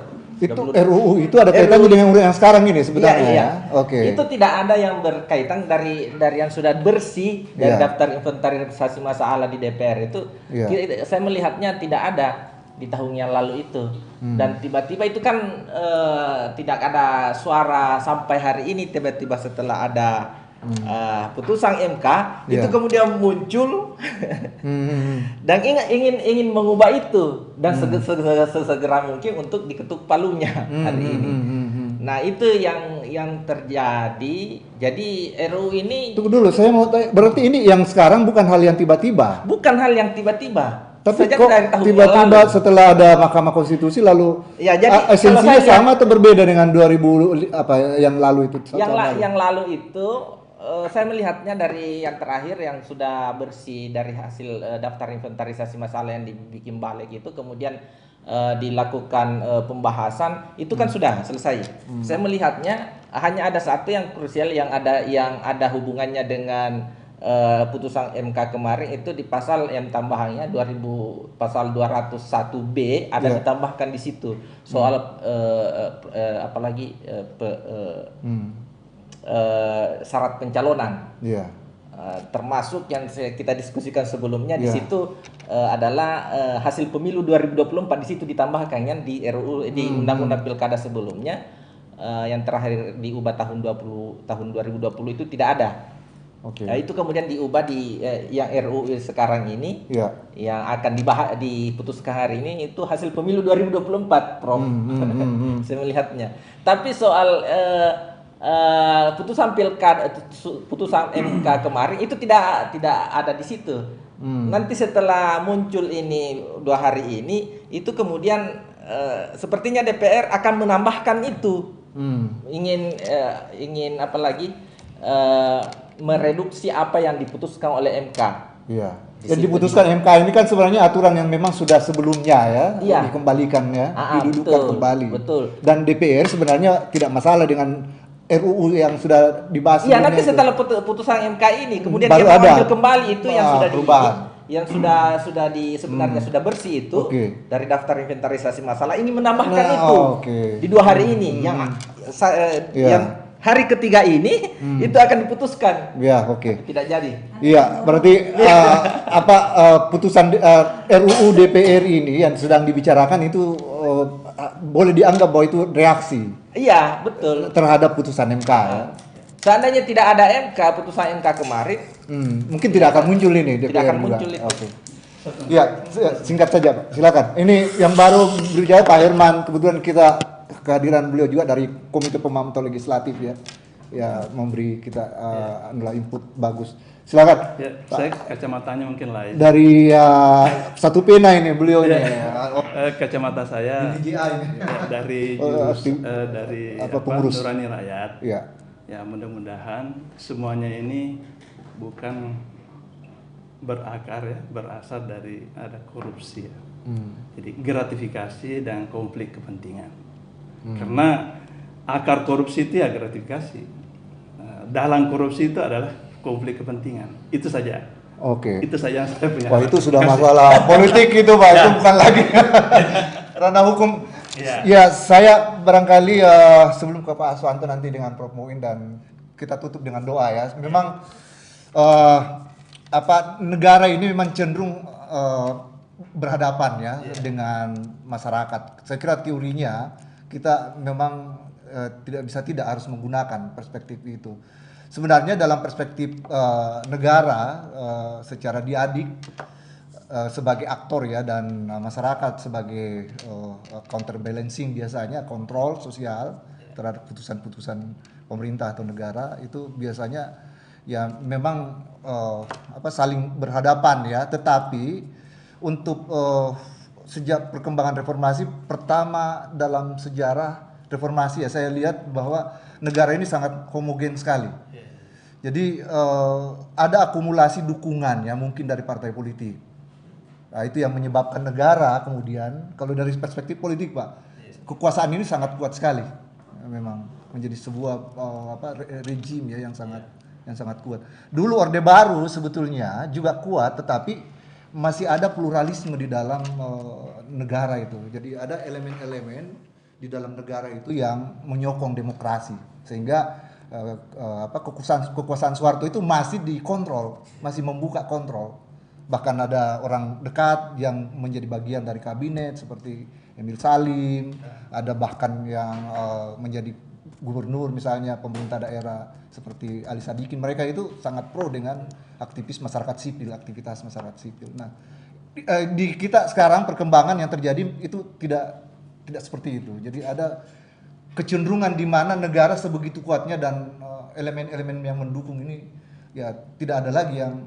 Itu RUU itu ada kaitannya dengan yang sekarang ini sebenarnya. Iya. Oke. Itu tidak ada yang berkaitan dari yang sudah bersih dari daftar inventarisasi masalah di DPR itu. Saya melihatnya tidak ada di tahun yang lalu itu. Dan tiba-tiba itu kan tidak ada suara sampai hari ini, tiba-tiba setelah ada putusan MK itu kemudian muncul dan ingin mengubah itu dan sesegera mungkin untuk diketuk palunya hari ini. Nah, itu yang terjadi. Jadi RUU ini tunggu dulu, saya mau tanya, berarti ini yang sekarang bukan hal yang tiba-tiba. Bukan hal yang tiba-tiba. Tapi kok tiba-tiba setelah ada Mahkamah Konstitusi lalu esensinya sama atau berbeda dengan 2000 yang lalu itu? Yang lalu itu saya melihatnya dari yang terakhir yang sudah bersih dari hasil daftar inventarisasi masalah yang dibikin balik itu, kemudian dilakukan pembahasan itu kan sudah selesai. Saya melihatnya hanya ada satu yang krusial yang ada hubungannya dengan putusan MK kemarin itu di pasal yang tambahannya pasal 201B ada ditambahkan di situ soal apalagi syarat pencalonan. Termasuk yang kita diskusikan sebelumnya di situ adalah hasil pemilu 2024 di situ ditambahkan kan di RUU di Undang-Undang Pilkada sebelumnya yang terakhir diubah tahun 2020 itu tidak ada. Nah, itu kemudian diubah di yang RUU sekarang ini yang akan diputuskan hari ini itu hasil pemilu 2024, Prof. Saya melihatnya. Tapi soal putusan MK kemarin itu tidak ada di situ. Nanti setelah muncul ini 2 hari ini itu kemudian sepertinya DPR akan menambahkan itu. Ingin apalagi mereduksi apa yang diputuskan oleh MK. Yang diputuskan MK ini kan sebenarnya aturan yang memang sudah sebelumnya dikembalikan didudukan kembali. Dan DPR sebenarnya tidak masalah dengan RUU yang sudah dibahas. Nanti setelah putusan MK ini kemudian dia mengambil kembali itu yang sudah sebenarnya sudah bersih itu dari daftar inventarisasi masalah ini menambahkan itu di 2 hari ini yang hari ketiga ini itu akan diputuskan. Tidak jadi. Berarti putusan RUU DPR ini yang sedang dibicarakan itu boleh dianggap bahwa itu reaksi. Betul. Terhadap putusan MK ya. Seandainya tidak ada MK, putusan MK kemarin, mungkin tidak akan muncul ini. Tidak akan muncul itu. Singkat saja Pak, silakan. Ini yang baru berbicara Pak Herman, kebetulan kita kehadiran beliau juga dari Komite Pemantau Legislatif ya memberi kita input bagus. Silakan. Saya kacamatanya mungkin lain. Dari satu pena ini beliau ini. Kacamata saya dari pengurus Nurani Rakyat. Ya mudah-mudahan semuanya ini bukan berasal dari ada korupsi ya. Jadi gratifikasi dan konflik kepentingan. Karena akar korupsi itu ya gratifikasi. Dalam korupsi itu adalah konflik kepentingan. Itu saja. Itu saja yang saya punya. Wah, itu sudah masalah politik itu Pak, itu bukan lagi ranah hukum. Saya barangkali sebelum ke Pak Aswanto nanti dengan Prof Muin dan kita tutup dengan doa ya. Memang negara ini memang cenderung berhadapan ya dengan masyarakat. Saya kira teorinya kita memang tidak harus menggunakan perspektif itu. Sebenarnya dalam perspektif negara secara diadik sebagai aktor ya dan masyarakat sebagai counterbalancing biasanya kontrol sosial terhadap putusan-putusan pemerintah atau negara itu biasanya ya memang saling berhadapan ya, tetapi untuk sejak perkembangan reformasi pertama dalam sejarah reformasi ya saya lihat bahwa negara ini sangat homogen sekali. Jadi ada akumulasi dukungan ya mungkin dari partai politik. Nah, itu yang menyebabkan negara kemudian kalau dari perspektif politik Pak, kekuasaan ini sangat kuat sekali. Memang menjadi sebuah rejim ya yang sangat kuat. Dulu Orde Baru sebetulnya juga kuat tetapi masih ada pluralisme di dalam negara itu. Jadi ada elemen-elemen di dalam negara itu yang menyokong demokrasi sehingga kekuasaan Soeharto itu masih dikontrol, masih membuka kontrol. Bahkan ada orang dekat yang menjadi bagian dari kabinet seperti Emil Salim, ada bahkan yang menjadi gubernur misalnya pemerintah daerah seperti Ali Sadikin. Mereka itu sangat pro dengan aktivitas masyarakat sipil. Nah, di kita sekarang perkembangan yang terjadi itu tidak seperti itu. Jadi ada kecenderungan di mana negara sebegitu kuatnya dan elemen-elemen yang mendukung ini ya tidak ada lagi yang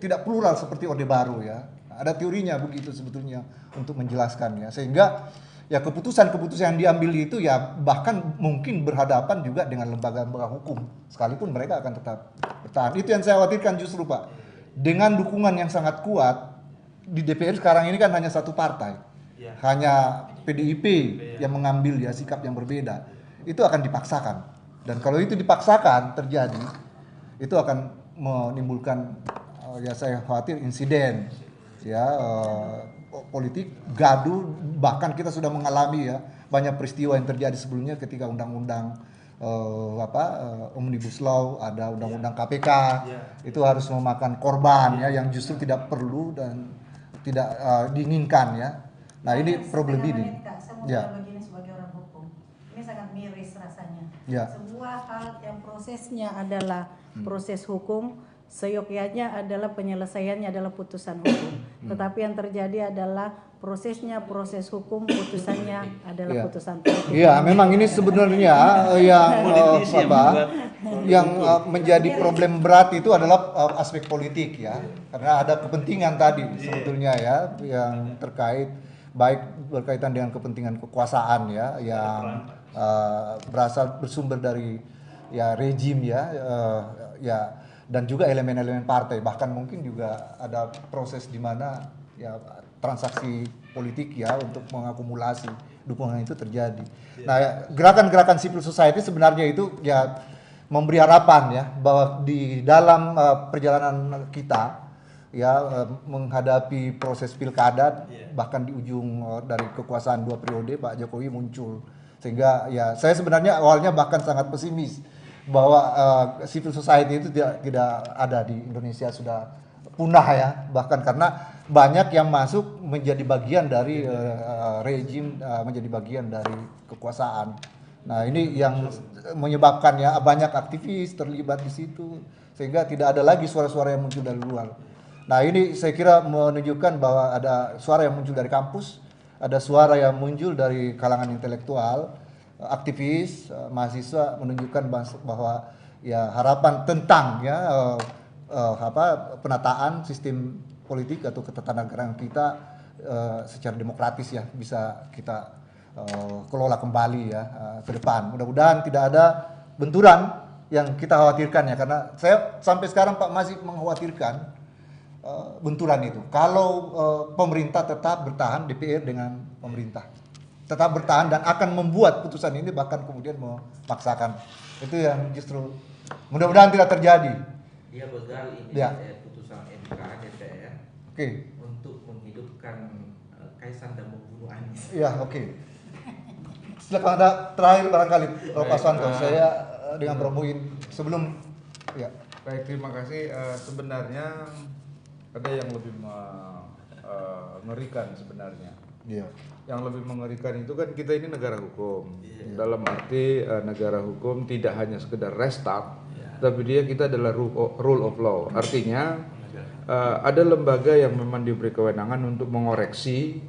tidak plural seperti Orde Baru ya. Ada teorinya begitu sebetulnya untuk menjelaskannya sehingga ya keputusan-keputusan yang diambil itu ya bahkan mungkin berhadapan juga dengan lembaga-lembaga hukum sekalipun mereka akan tetap bertahan. Itu yang saya khawatirkan justru Pak. Dengan dukungan yang sangat kuat di DPR sekarang ini kan hanya satu partai. Hanya PDIP yang mengambil ya sikap yang berbeda. Itu akan dipaksakan. Dan kalau itu dipaksakan terjadi, itu akan menimbulkan ya saya khawatir insiden ya politik gaduh, bahkan kita sudah mengalami ya banyak peristiwa yang terjadi sebelumnya ketika undang-undang Omnibus Law, ada undang-undang KPK itu harus memakan korban ya yang justru tidak perlu dan tidak diinginkan ya. Nah ini problem ini. Saya mau begini sebagai orang hukum, ini sangat miris rasanya. Sebuah hal yang prosesnya adalah proses hukum, seyogyanya adalah penyelesaiannya adalah putusan hukum. Tetapi yang terjadi adalah prosesnya proses hukum, putusannya adalah putusan politik. Iya, memang ini sebenarnya yang menjadi problem berat itu adalah aspek politik ya, karena ada kepentingan tadi sebetulnya ya yang terkait baik berkaitan dengan kepentingan kekuasaan ya yang bersumber dari ya rejim ya dan juga elemen-elemen partai, bahkan mungkin juga ada proses di mana ya transaksi politik ya untuk mengakumulasi dukungan itu terjadi. Nah, gerakan-gerakan civil society sebenarnya itu ya memberi harapan ya bahwa di dalam perjalanan kita ya menghadapi proses pilkada bahkan di ujung dari kekuasaan 2 periode Pak Jokowi muncul, sehingga ya saya sebenarnya awalnya bahkan sangat pesimis bahwa civil society itu tidak ada di Indonesia, sudah punah ya, bahkan karena banyak yang masuk menjadi bagian dari rejim, menjadi bagian dari kekuasaan. Nah ini yang menyebabkan ya banyak aktivis terlibat di situ, sehingga tidak ada lagi suara-suara yang muncul dari luar. Nah ini saya kira menunjukkan bahwa ada suara yang muncul dari kampus, ada suara yang muncul dari kalangan intelektual, aktivis, mahasiswa, menunjukkan bahwa ya harapan tentang ya penataan sistem politik atau ketatanegaraan kita secara demokratis ya bisa kita kelola kembali ya ke depan. Mudah-mudahan tidak ada benturan yang kita khawatirkan ya, karena saya sampai sekarang Pak masih mengkhawatirkan benturan itu. Kalau pemerintah tetap bertahan, DPR dengan pemerintah tetap bertahan dan akan membuat putusan ini bahkan kemudian memaksakan, itu yang justru mudah-mudahan tidak terjadi. Dia begal ini putusan MK DPR untuk menghidupkan Kaisang dan membunuh Anies. Iya, silakan ada terakhir barangkali Pak Santo, saya dengan promoin sebelum ya. Baik, terima kasih. Sebenarnya ada yang lebih mengerikan sebenarnya. Yang lebih mengerikan itu kan kita ini negara hukum. Dalam arti negara hukum tidak hanya sekedar restart, tapi kita adalah rule of law. Artinya ada lembaga yang memang diberi kewenangan untuk mengoreksi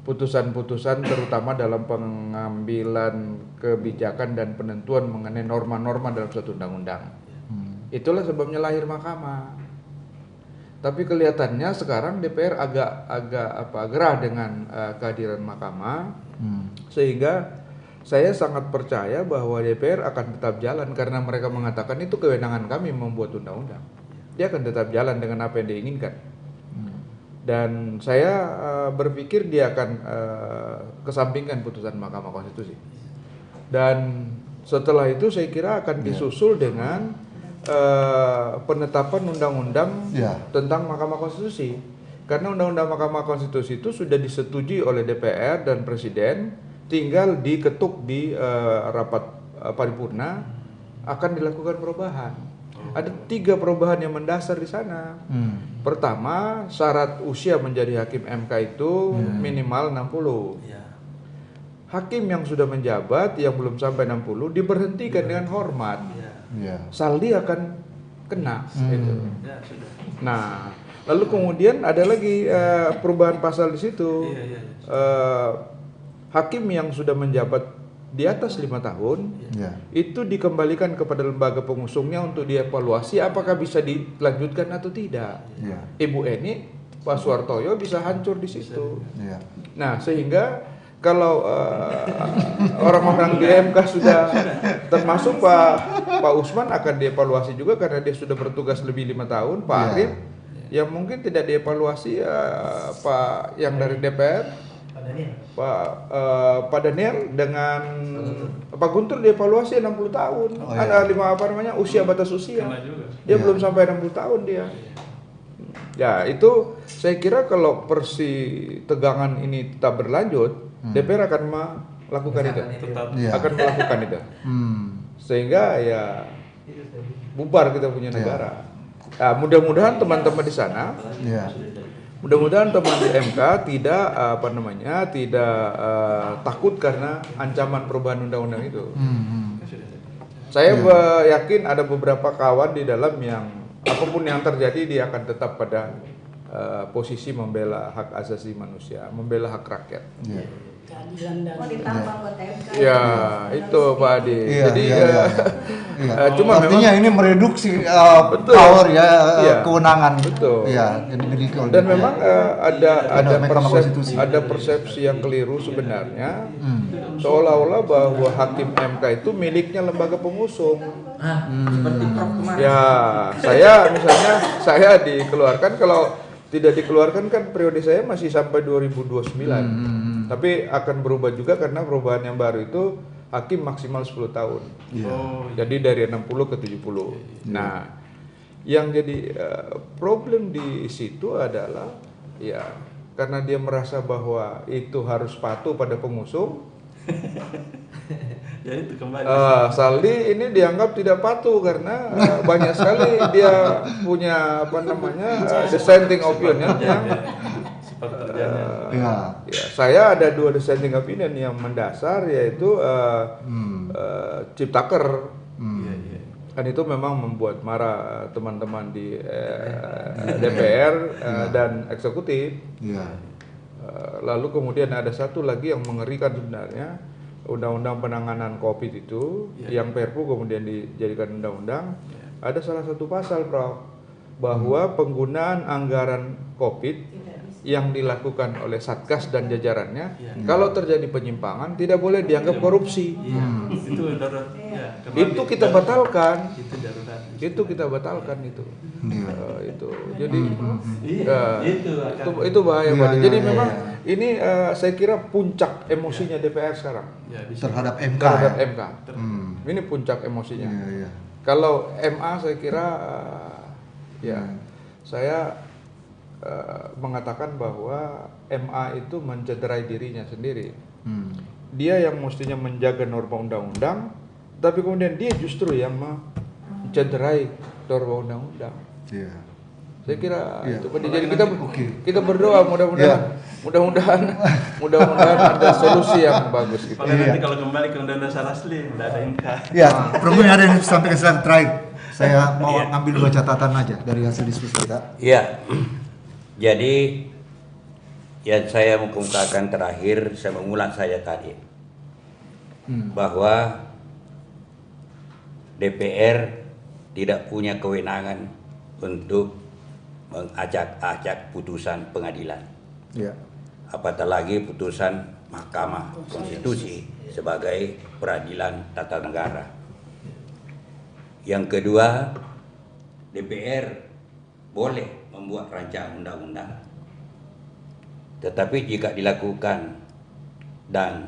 putusan-putusan terutama dalam pengambilan kebijakan dan penentuan mengenai norma-norma dalam suatu undang-undang. Itulah sebabnya lahir mahkamah. Tapi kelihatannya sekarang DPR agak gerah dengan kehadiran mahkamah, sehingga saya sangat percaya bahwa DPR akan tetap jalan karena mereka mengatakan itu kewenangan kami membuat undang-undang. Dia akan tetap jalan dengan apa yang diinginkan. Dan saya berpikir dia akan kesampingkan putusan Mahkamah Konstitusi. Dan setelah itu saya kira akan disusul dengan penetapan undang-undang tentang Mahkamah Konstitusi. Karena undang-undang Mahkamah Konstitusi itu sudah disetujui oleh DPR dan Presiden, tinggal diketuk di rapat paripurna, akan dilakukan perubahan. Ada 3 perubahan yang mendasar di sana. Pertama, syarat usia menjadi hakim MK itu minimal 60. Hakim yang sudah menjabat yang belum sampai 60 diberhentikan dengan hormat. Saldi akan kena. Nah, lalu kemudian ada lagi perubahan pasal di situ. Hakim yang sudah menjabat di atas 5 tahun itu dikembalikan kepada lembaga pengusungnya untuk dievaluasi apakah bisa dilanjutkan atau tidak. Ibu Eni, Pak Suhartoyo bisa hancur di situ. Nah, sehingga kalau orang-orang di MK sudah termasuk Pak Usman akan dievaluasi juga karena dia sudah bertugas lebih 5 tahun. Pak Arif yang mungkin tidak dievaluasi Pak yang dari DPR Pak Daniel dengan Pak Guntur dievaluasi 60 tahun. Ada usia batas usia. Dia belum sampai 60 tahun dia. Ya, itu saya kira kalau tegangan ini tetap berlanjut, DPR akan melakukan itu. Akan melakukan itu. Sehingga ya bubar kita punya negara. Nah, mudah-mudahan teman-teman di sana, mudah-mudahan teman di MK tidak tidak takut karena ancaman perubahan undang-undang itu. Saya yakin ada beberapa kawan di dalam yang apapun yang terjadi dia akan tetap pada posisi membela hak asasi manusia, membela hak rakyat. Ya, itu Pak Adi. Jadi cuma artinya ini mereduksi power kewenangan. Betul. Dan memang ada persepsi yang keliru sebenarnya, seolah-olah bahwa hakim MK itu miliknya lembaga pengusung. Seperti Prof kemarin. Ya, saya dikeluarkan, kalau tidak dikeluarkan kan periode saya masih sampai 2029. Tapi akan berubah juga karena perubahan yang baru itu hakim maksimal 10 tahun. Jadi dari 60 ke 70. Nah, yang jadi problem di situ adalah ya karena dia merasa bahwa itu harus patuh pada pengusung. Ya itu kembali. Saldi ini dianggap tidak patuh karena banyak sekali dia punya dissenting opinion yang saya ada 2 dissenting opinion yang mendasar, yaitu Ciptaker. Kan itu memang membuat marah teman-teman di DPR dan eksekutif. Lalu kemudian ada satu lagi yang mengerikan sebenarnya, undang-undang penanganan COVID itu, yang Perpu kemudian dijadikan undang-undang. Ada salah satu pasal, Prof, bahwa penggunaan anggaran COVID yang dilakukan oleh Satgas dan jajarannya, kalau terjadi penyimpangan tidak boleh dianggap korupsi. Itu kita batalkan. Itu kita batalkan itu. Jadi itu bahaya. Jadi memang ini saya kira puncak emosinya DPR sekarang terhadap MK. Ini puncak emosinya. Kalau MA saya kira saya mengatakan bahwa MA itu mencederai dirinya sendiri. Dia yang mestinya menjaga norma undang-undang, tapi kemudian dia justru yang mencederai norma undang-undang. Saya kira itu. Jadi kita berdoa mudah-mudahan ada solusi yang bagus gitu. Nanti kalau kembali ke undang-undang dasar asli tidak ada MK. Prof, ada yang sampaikan selang terakhir. Saya mau ambil 2 catatan aja dari hasil diskusi kita. Jadi yang saya mengungkapkan terakhir, saya mengulang saja tadi bahwa DPR tidak punya kewenangan untuk mengacak-acak putusan pengadilan. Apatah lagi putusan Mahkamah Konstitusi sebagai peradilan tata negara. Yang kedua, DPR boleh membuat rancangan undang-undang, tetapi jika dilakukan dan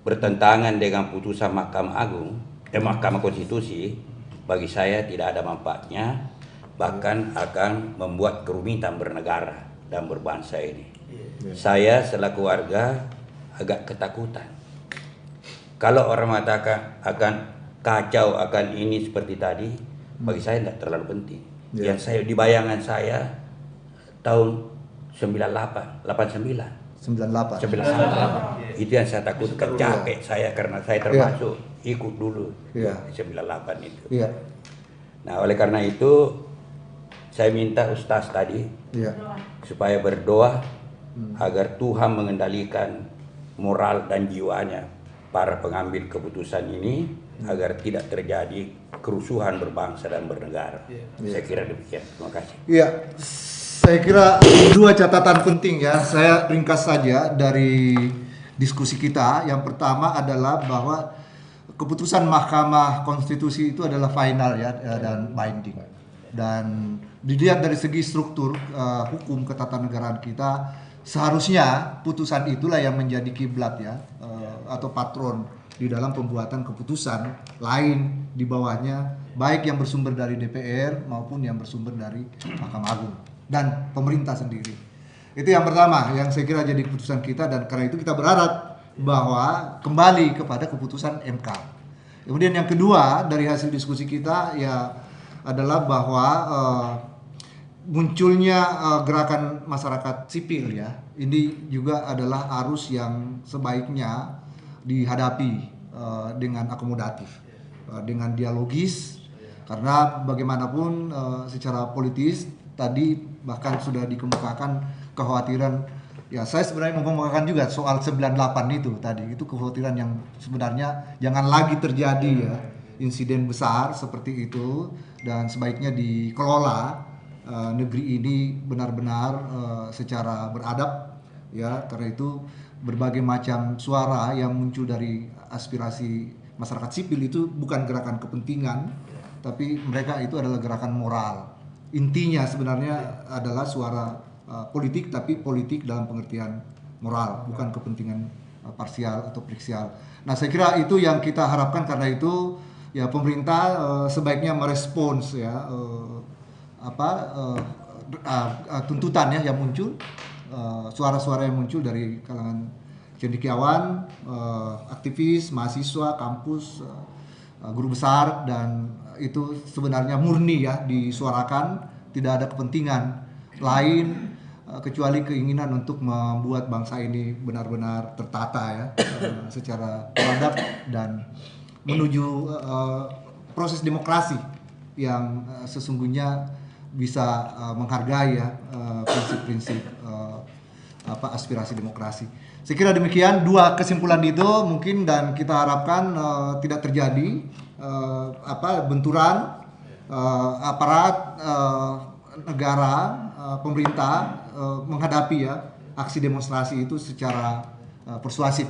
bertentangan dengan putusan Mahkamah Konstitusi, bagi saya tidak ada manfaatnya, bahkan akan membuat kerumitan bernegara dan berbangsa ini. Saya selaku warga agak ketakutan kalau orang mengatakan akan kacau akan ini seperti tadi. Bagi saya tidak terlalu penting. Yang saya di bayangan saya tahun 98. Itu yang saya takutkan, capek saya karena saya termasuk ikut dulu 98 itu. Nah, oleh karena itu saya minta Ustaz tadi supaya berdoa agar Tuhan mengendalikan moral dan jiwanya para pengambil keputusan ini, agar tidak terjadi kerusuhan berbangsa dan bernegara. Saya kira demikian. Terima kasih. Saya kira 2 catatan penting ya. Saya ringkas saja dari diskusi kita. Yang pertama adalah bahwa keputusan Mahkamah Konstitusi itu adalah final dan binding. Dan dilihat dari segi struktur hukum ketatanegaraan kita, seharusnya putusan itulah yang menjadi kiblat ya, atau patron di dalam pembuatan keputusan lain di bawahnya, baik yang bersumber dari DPR maupun yang bersumber dari Mahkamah Agung dan pemerintah sendiri. Itu yang pertama yang saya kira jadi keputusan kita, dan karena itu kita berharap bahwa kembali kepada keputusan MK. Kemudian yang kedua dari hasil diskusi kita ya adalah bahwa munculnya gerakan masyarakat sipil ya, ini juga adalah arus yang sebaiknya dihadapi dengan akomodatif, dengan dialogis, karena bagaimanapun secara politis tadi bahkan sudah dikemukakan kekhawatiran ya, saya sebenarnya mengemukakan juga soal 98 itu tadi, itu kekhawatiran yang sebenarnya jangan lagi terjadi ya insiden besar seperti itu, dan sebaiknya dikelola negeri ini benar-benar secara beradab ya. Karena itu berbagai macam suara yang muncul dari aspirasi masyarakat sipil itu bukan gerakan kepentingan, tapi mereka itu adalah gerakan moral. Intinya sebenarnya adalah suara politik, tapi politik dalam pengertian moral, bukan kepentingan parsial atau parsial. Nah, saya kira itu yang kita harapkan. Karena itu ya pemerintah sebaiknya merespons ya tuntutan ya yang muncul, suara-suara yang muncul dari kalangan cendekiawan, aktivis, mahasiswa, kampus, guru besar, dan itu sebenarnya murni ya disuarakan, tidak ada kepentingan lain kecuali keinginan untuk membuat bangsa ini benar-benar tertata ya secara beradab dan menuju proses demokrasi yang sesungguhnya bisa menghargai ya prinsip-prinsip aspirasi demokrasi. Saya kira demikian dua kesimpulan itu mungkin, dan kita harapkan tidak terjadi benturan aparat negara, pemerintah menghadapi ya aksi demonstrasi itu secara persuasif.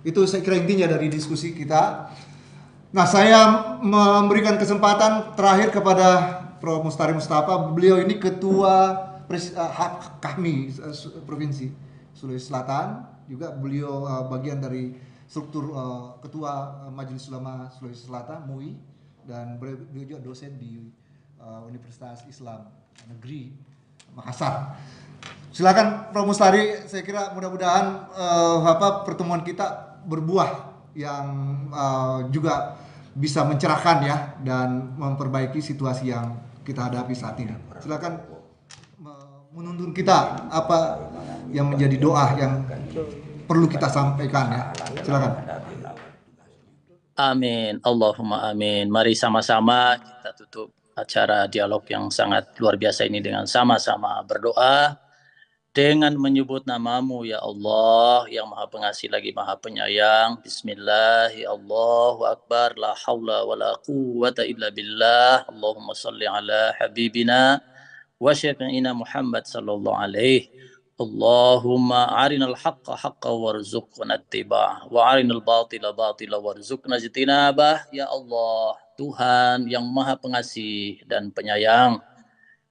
Itu saya kira intinya dari diskusi kita. Nah, saya memberikan kesempatan terakhir kepada Prof. Mustari Mustafa. Beliau ini ketua kami Provinsi Sulawesi Selatan, juga beliau bagian dari struktur ketua Majelis Ulama Sulawesi Selatan MUI, dan beliau juga dosen di Universitas Islam Negeri Makassar. Silakan Prof. Mustari, saya kira mudah-mudahan pertemuan kita berbuah yang juga bisa mencerahkan ya dan memperbaiki situasi yang kita hadapi saat ini. Silakan menuntun kita apa yang menjadi doa yang perlu kita sampaikan ya. Silakan. Amin, Allahumma amin. Mari sama-sama kita tutup acara dialog yang sangat luar biasa ini dengan sama-sama berdoa dengan menyebut namamu ya Allah yang maha pengasih lagi maha penyayang. Bismillah, Allahu Akbar, la hawla wa la quwwata illa billah. Allahumma salli ala habibina wa syafi'ina Muhammad sallallahu alaihi. Allahumma arinal haqqa haqqa warzuqna ittiba'ah wa arinal batila batila warzuqna ijtinabah. Ya Allah, Tuhan yang maha pengasih dan penyayang,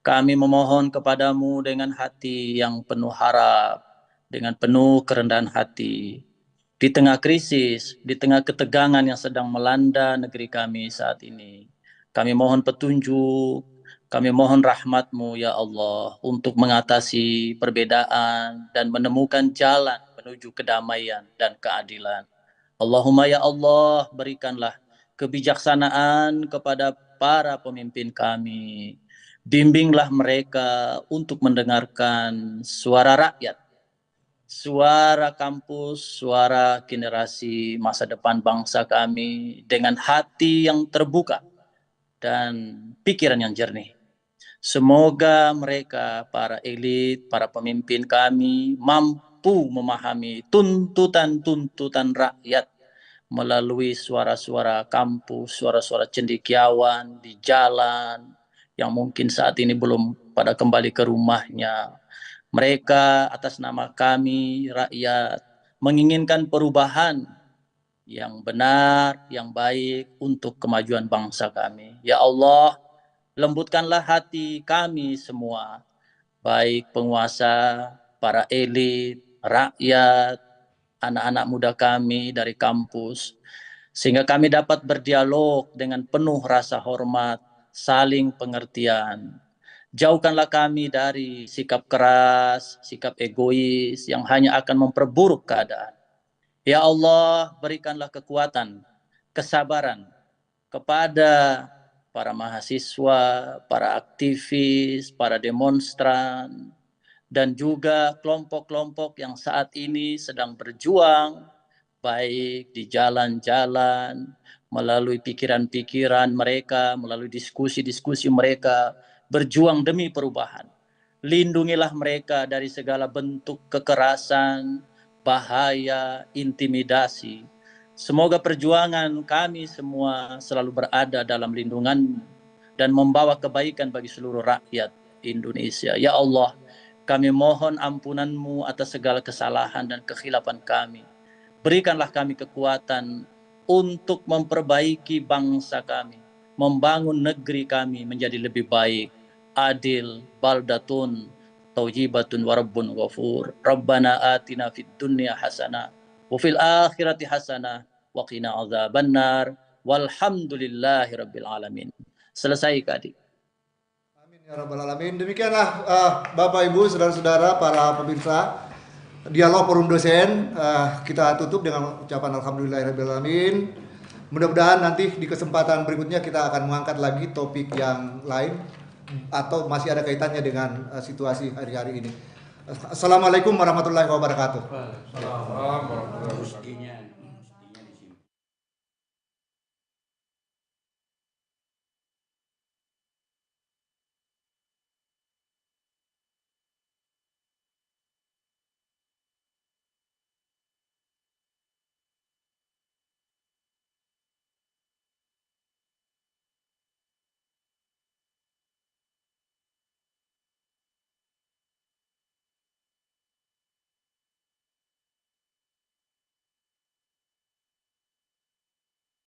kami memohon kepadamu dengan hati yang penuh harap, dengan penuh kerendahan hati. Di tengah krisis, di tengah ketegangan yang sedang melanda negeri kami saat ini, kami mohon petunjuk, kami mohon rahmat-Mu ya Allah untuk mengatasi perbedaan dan menemukan jalan menuju kedamaian dan keadilan. Allahumma ya Allah, berikanlah kebijaksanaan kepada para pemimpin kami. Bimbinglah mereka untuk mendengarkan suara rakyat, suara kampus, suara generasi masa depan bangsa kami dengan hati yang terbuka dan pikiran yang jernih. Semoga mereka, para elit, para pemimpin kami, mampu memahami tuntutan-tuntutan rakyat melalui suara-suara kampus, suara-suara cendekiawan di jalan, yang mungkin saat ini belum pada kembali ke rumahnya. Mereka atas nama kami, rakyat, menginginkan perubahan yang benar, yang baik untuk kemajuan bangsa kami. Ya Allah, lembutkanlah hati kami semua, baik penguasa, para elit, rakyat, anak-anak muda kami dari kampus, sehingga kami dapat berdialog dengan penuh rasa hormat, saling pengertian. Jauhkanlah kami dari sikap keras, sikap egois yang hanya akan memperburuk keadaan. Ya Allah, berikanlah kekuatan, kesabaran kepada para mahasiswa, para aktivis, para demonstran, dan juga kelompok-kelompok yang saat ini sedang berjuang, baik di jalan-jalan, melalui pikiran-pikiran mereka, melalui diskusi-diskusi mereka, berjuang demi perubahan. Lindungilah mereka dari segala bentuk kekerasan, bahaya, intimidasi. Semoga perjuangan kami semua selalu berada dalam lindungan dan membawa kebaikan bagi seluruh rakyat Indonesia. Ya Allah, kami mohon ampunan-Mu atas segala kesalahan dan kekhilafan kami. Berikanlah kami kekuatan untuk memperbaiki bangsa kami, membangun negeri kami menjadi lebih baik, adil, baldatun, taujibatun warabbun ghafur. Rabbana atina fid dunya hasanah, wa fil akhirati hasanah, wa qina azabannar, walhamdulillahi rabbil alamin. Selesai Kak Adi. Amin ya rabbal alamin. Demikianlah Bapak Ibu, saudara-saudara, para pemirsa, dialog forum dosen kita tutup dengan ucapan alhamdulillahirabbil alamin. Mudah-mudahan nanti di kesempatan berikutnya kita akan mengangkat lagi topik yang lain atau masih ada kaitannya dengan situasi hari-hari ini. Assalamualaikum warahmatullahi wabarakatuh. Waalaikumsalam warahmatullahi wabarakatuh.